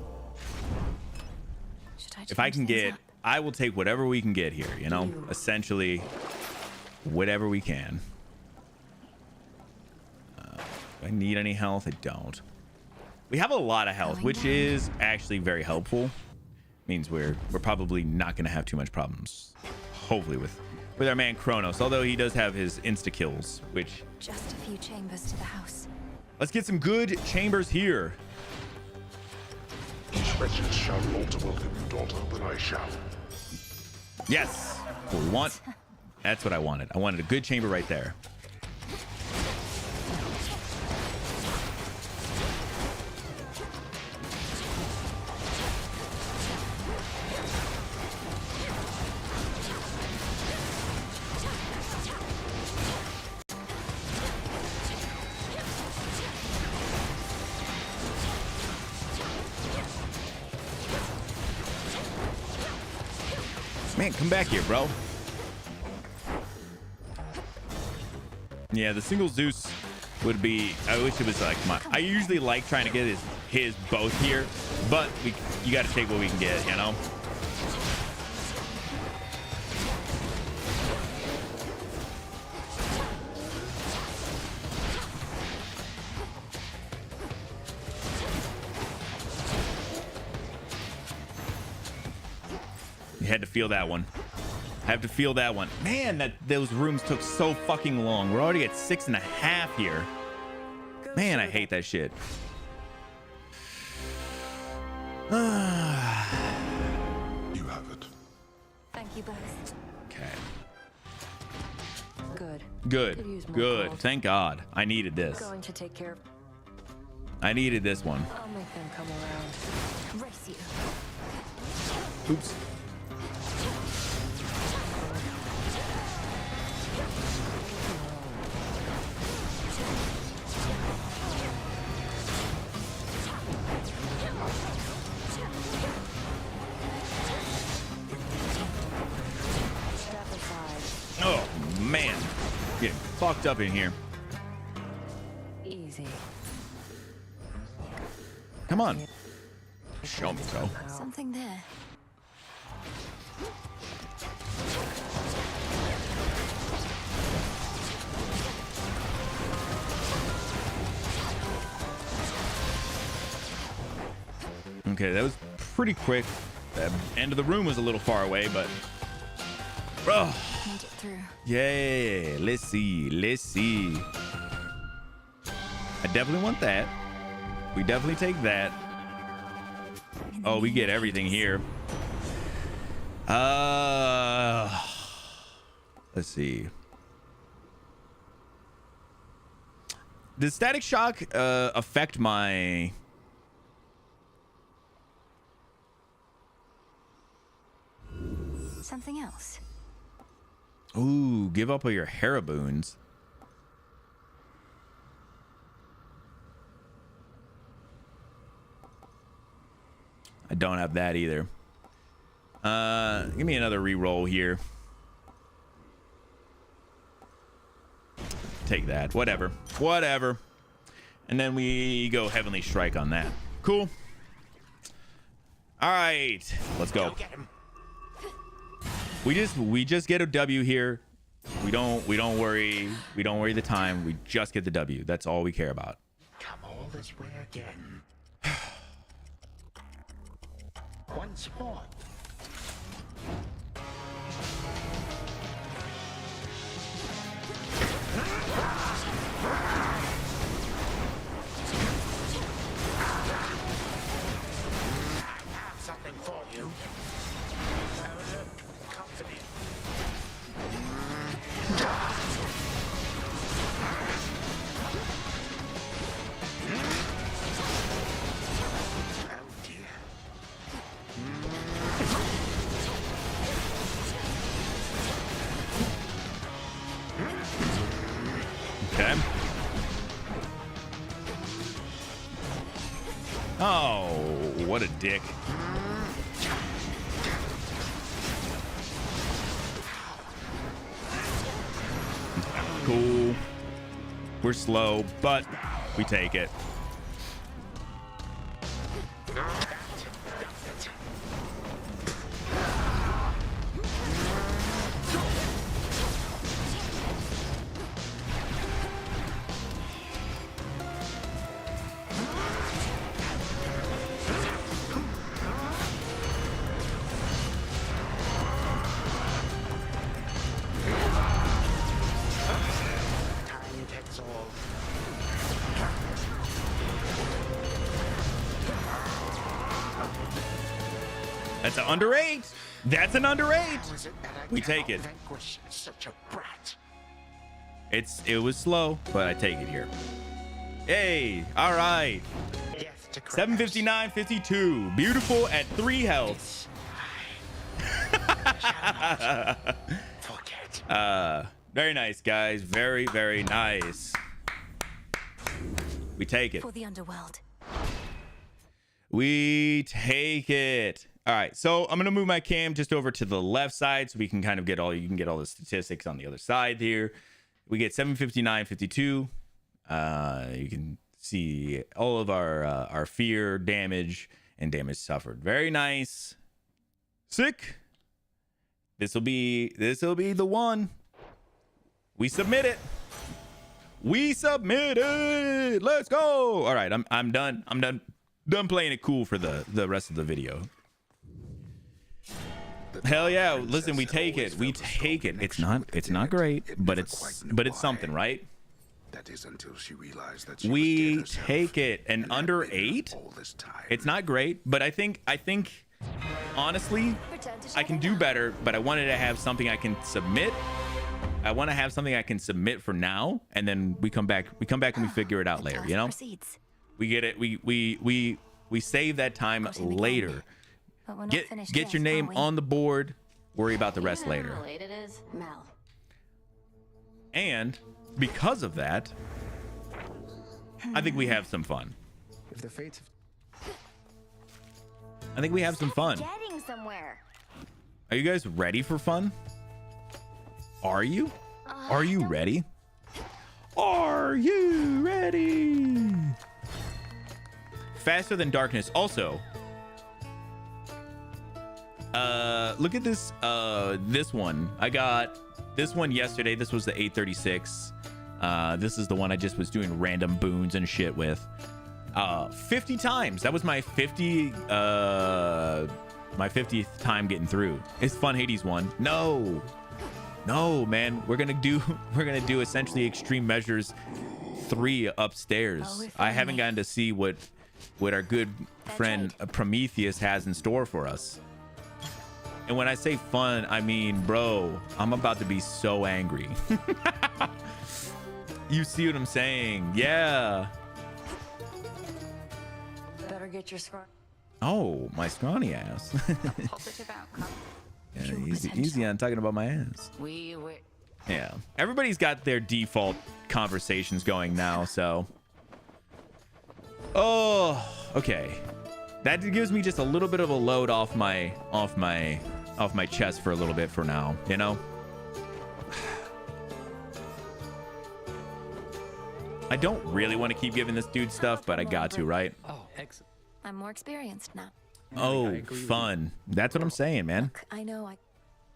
if I can get, I will take whatever we can get here, you know, essentially whatever we can. Do I need any health? I don't. We have a lot of health, which is actually very helpful. Means we're probably not going to have too much problems, hopefully, with our man Kronos, although he does have his insta kills, which Just a few chambers to the house. let's get some good chambers here. These wretches shall not welcome you, daughter, but I shall. Yes, what we want. That's what I wanted. I wanted a good chamber right there. Man, come back here, bro. Yeah, the single Zeus would be, I wish it was like I usually like trying to get his both here, but you got to take what we can get, you know? You had to feel that one. I have to feel that one. Man, those rooms took so fucking long. We're already at 6.5 here. Man, I hate that shit. You have it. Thank you both. Okay. Good. Good. Could use more Good. gold. Thank God. I needed this. Going to take care of. I needed this one. I'll make them come around. Race you. Oops. Step aside. Oh, man. Getting fucked up in here. Easy. Come on. Show me, bro. Something there. Okay, that was pretty quick. The end of the room was a little far away, but oh, Made it through. yeah. Let's see. I definitely want that. We definitely take that. Oh, we get everything here. Let's see. Does Static Shock affect my... Something else. Ooh, give up all your Haraboons. I don't have that either. Give me another reroll here. Take that. Whatever. And then we go Heavenly Strike on that. Cool. All right. Let's go. We just get a W here. We don't worry. We don't worry the time. We just get the W. That's all we care about. Come all this way again. Once more. Something for you. Company. Oh dear. Okay. Oh, what a dick. Cool. We're slow, but we take it. Time takes all. That's an under 8. That's an under 8. Was it that I We take it. cannot vanquish such a brat? It was slow, but I take it here. Hey, all right. Death to Kratos. 759.52. Beautiful at 3 health. Forget. Very nice, guys. Very, very nice. We take it. For the underworld. We take it. All right, so I'm gonna move my cam just over to the left side so we can kind of get all, you can get all the statistics on the other side here. We get 759.52. You can see all of our fear, damage, and damage suffered. Very nice. Sick. This will be the one. We submit it. We submit it. Let's go. All right, I'm done. I'm done playing it cool for the rest of the video. Hell yeah. Listen, we take it. We take it. It's not great, but it's something, right? That is until she realized that she was We dead herself. take it. And And I've under been here 8, all this time. it's not great, but I think honestly, I can do better, but I wanted to have something I can submit. I want to have something I can submit for now, and then we come back and we figure it out later, you know? Proceeds. We get it. We save that time later. But we're not Get finished your yet, name are we? on the board. Worry about the rest later. Late it is. Mel. And because of that, I think we have some fun. If the fates of I think we have some fun. Getting somewhere. Are you guys ready for fun? Are you? Are you ready? Are you ready? Faster than darkness. Also, look at this this one. I got this one yesterday. This was the 836. This is the one I just was doing random boons and shit with. 50 times. That was my 50 My 50th time getting through. It's fun. Hades won. No, man. We're gonna do essentially Extreme Measures 3 upstairs. I haven't gotten to see what our good friend Prometheus has in store for us. And when I say fun, I mean, bro, I'm about to be so angry. You see what I'm saying? Yeah. Better get your scar. Oh, my scrawny ass. Positive outcome. Yeah, easy on talking about my ass. We Yeah. Everybody's got their default conversations going now, so. Oh, okay. That gives me just a little bit of a load off my chest for a little bit for now, you know? I don't really want to keep giving this dude stuff, but I got to, right? Oh, excellent. I'm more experienced now. Oh, fun. That's what I'm saying, man. Look, I know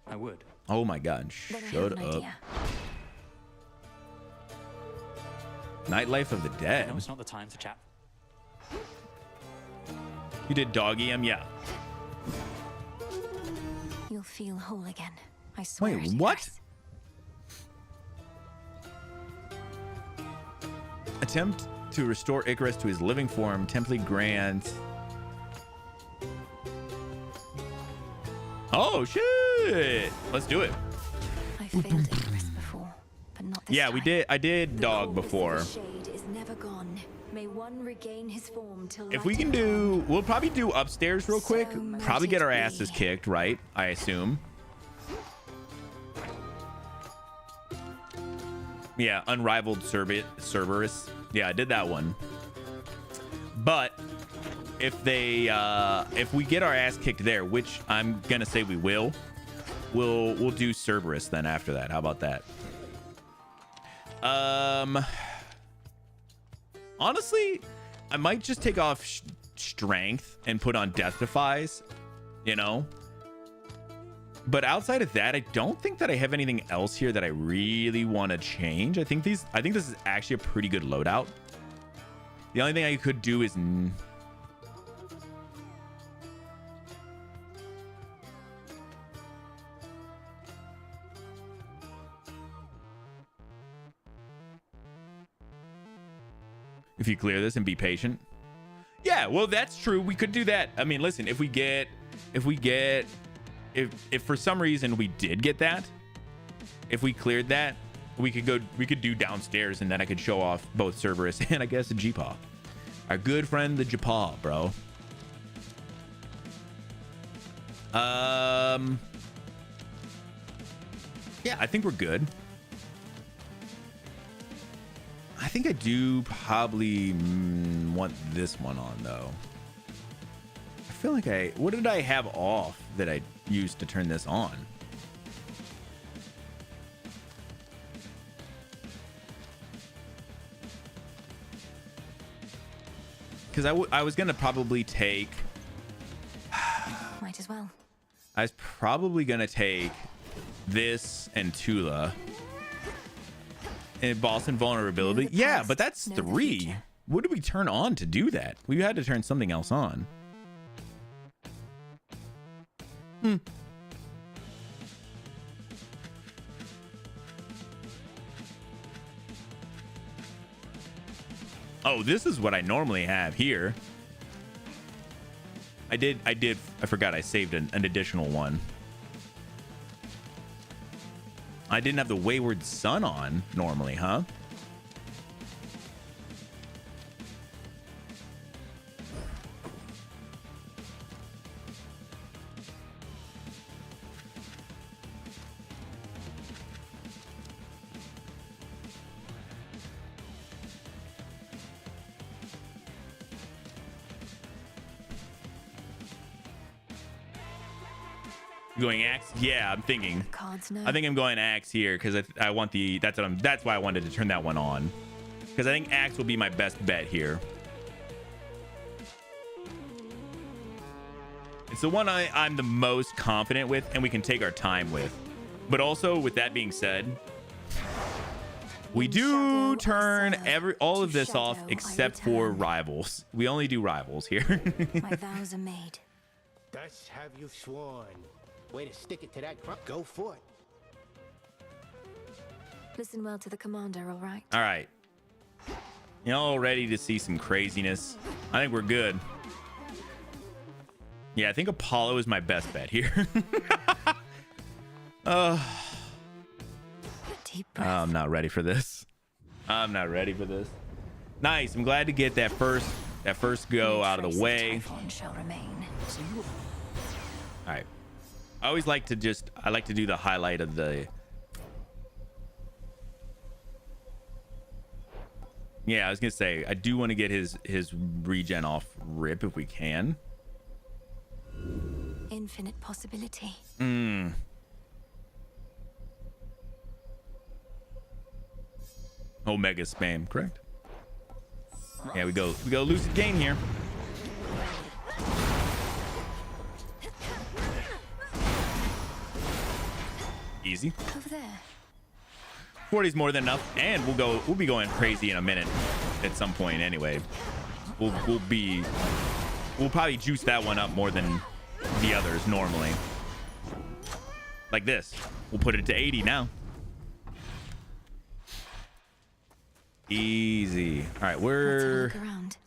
I would. Oh my god, then I have shut an up. idea. Nightlife of the Dead. No, it's not the time to chat. You did Dog EM? Yeah. You'll feel whole again. I swear. Wait, what? Attempt to restore Icarus to his living form. Template grant. Oh shit! Let's do it. I failed Icarus before, but not this Yeah, time. we did. I did Dog The before. shade is never gone. May one regain his form till If we light can do, we'll probably do upstairs real quick. So Probably get our might it asses be. kicked, right? I assume. Yeah, Unrivaled Cerberus. Yeah, I did that one. But if we get our ass kicked there, which I'm gonna say we will, we'll do Cerberus then after that. How about that? Honestly, I might just take off strength and put on Death Defies, you know. But outside of that, I don't think that I have anything else here that I really want to change. I think this is actually a pretty good loadout. The only thing I could do is if you clear this and be patient. Yeah, well, that's true. We could do that. I mean, listen, if for some reason we did get that, if we cleared that, we could do downstairs, and then I could show off both Cerberus and I guess the G-Paw. Our good friend the G-Paw, bro. Yeah, I think we're good. I think I do probably want this one on though. I feel like what did I have off that I used to turn this on? Because I was gonna probably take. Might as well. I was probably gonna take this and Tula. And Boss Invulnerability. Know the Yeah, past, but that's know the 3. future. What did we turn on to do that? We had to turn something else on. Oh, this is what I normally have here. I forgot I saved an additional one. I didn't have the Wayward Sun on normally, huh? Going axe? Yeah, I'm thinking. Cards now. I think I'm going axe here because I want the. That's why I wanted to turn that one on, because I think axe will be my best bet here. It's the one I'm the most confident with, and we can take our time with. But also, with that being said, we do turn all of this off except for rivals. We only do rivals here. My vows are made. Thus have you sworn. Way to stick it to that crop. Go for it. Listen well to the commander, all right? All right. Y'all ready to see some craziness? I think we're good. Yeah, I think Apollo is my best bet here. Deep breath. I'm not ready for this. I'm not ready for this. Nice. I'm glad to get that first go out of the way. Shall remain. All right. I always like to do the highlight of the. Yeah, I was gonna say I do want to get his regen off rip if we can. Infinite possibility. Omega spam, correct? Yeah, we go lucid gain here. Easy. Over there. 40 is more than enough, and we'll be going crazy in a minute at some point anyway. We'll probably juice that one up more than the others normally. Like this. We'll put it to 80 now. Easy. All right, Let's have a look around.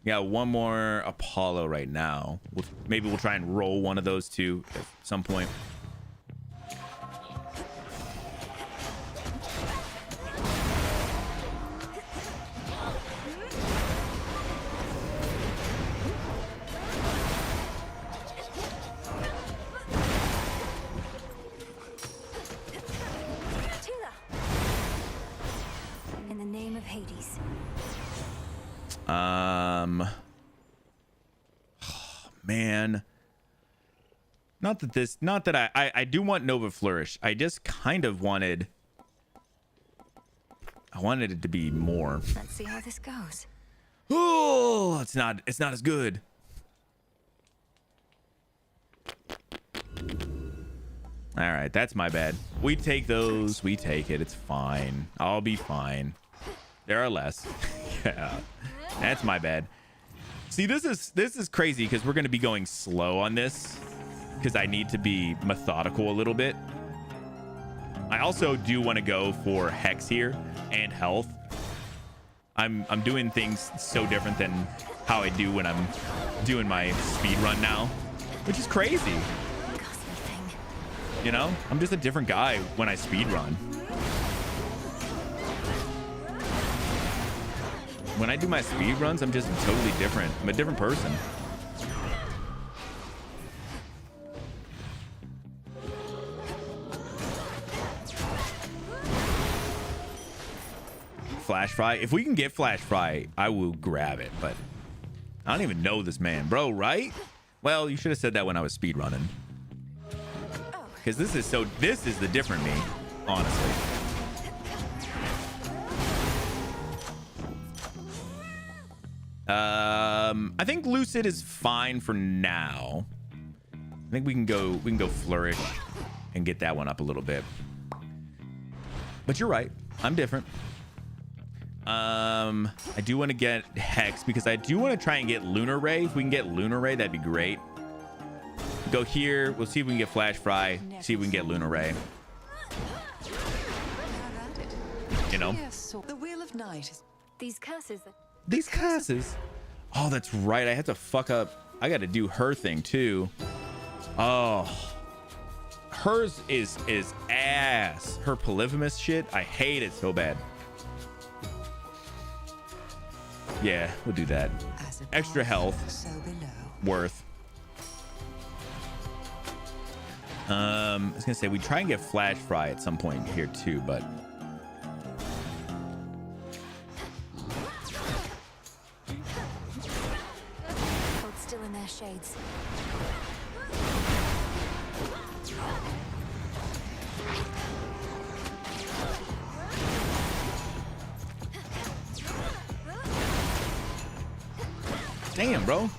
got one more Apollo right now. Maybe we'll try and roll one of those two at some point. In the name of Hades. Man. Not that I do want Nova Flourish. I just kind of wanted it to be more. Let's see how this goes. Oh, it's not as good. All right, that's my bad. We take those. We take it. It's fine. I'll be fine. There are less. Yeah, that's my bad. See, this is crazy because we're going to be going slow on this because I need to be methodical a little bit. I also do want to go for Hex here and health. I'm doing things so different than how I do when I'm doing my speed run now, which is crazy. You know, I'm just a different guy when I speed run. When I do my speed runs, I'm just totally different. I'm a different person. Flash Fry. If we can get Flash Fry, I will grab it, but I don't even know this man, bro, right? Well, you should have said that when I was speed running. Because this is the different me, honestly. I think Lucid is fine for now. I think we can go Flourish and get that one up a little bit. But you're right. I'm different. I do want to get Hex because I do want to try and get Lunar Ray. If we can get Lunar Ray, that'd be great. Go here. We'll see if we can get Flash Fry. See if we can get Lunar Ray. You know? The Wheel of Night. These curses. These curses. Oh, that's right. I have to fuck up. I got to do her thing too. Oh, hers is ass. Her polyphemus shit. I hate it so bad. Yeah, we'll do that. Extra health. Worth. I was gonna say we try and get Flash Fry at some point here too, but Hold still in their shades. damn, bro.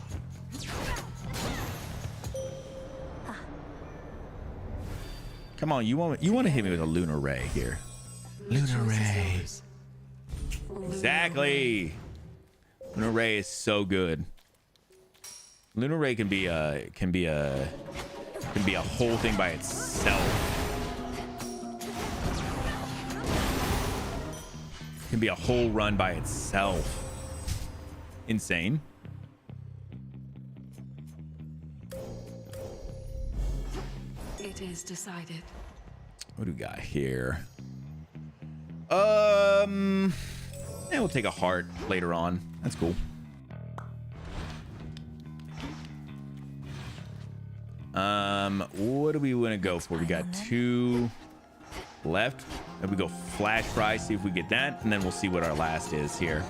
Come on, you want to hit me with a Lunar Ray here. Lunar Ray. Exactly. Lunar Ray is so good. Lunar Ray can be a whole thing by itself. Can be a whole run by itself. Insane. It is decided. What do we got here? Yeah, we'll take a heart later on. That's cool. What do we want to go for? We got 2 left. And we go flash fry, see if we get that, and then we'll see what our last is here.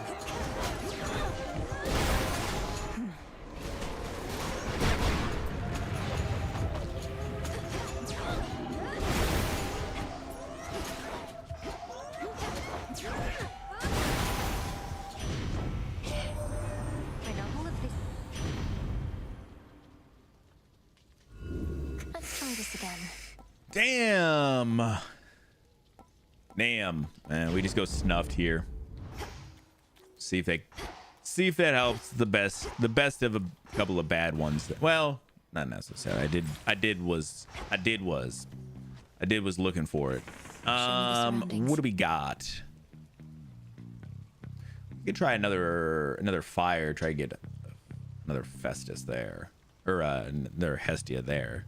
I know all of this. Let's try this again. Damn. Man, we just go snuffed here. See if that helps. The best of a couple of bad ones. Well, not necessarily. I did was looking for it. What do we got? We could try another fire. Try to get another Festus there, or another Hestia there.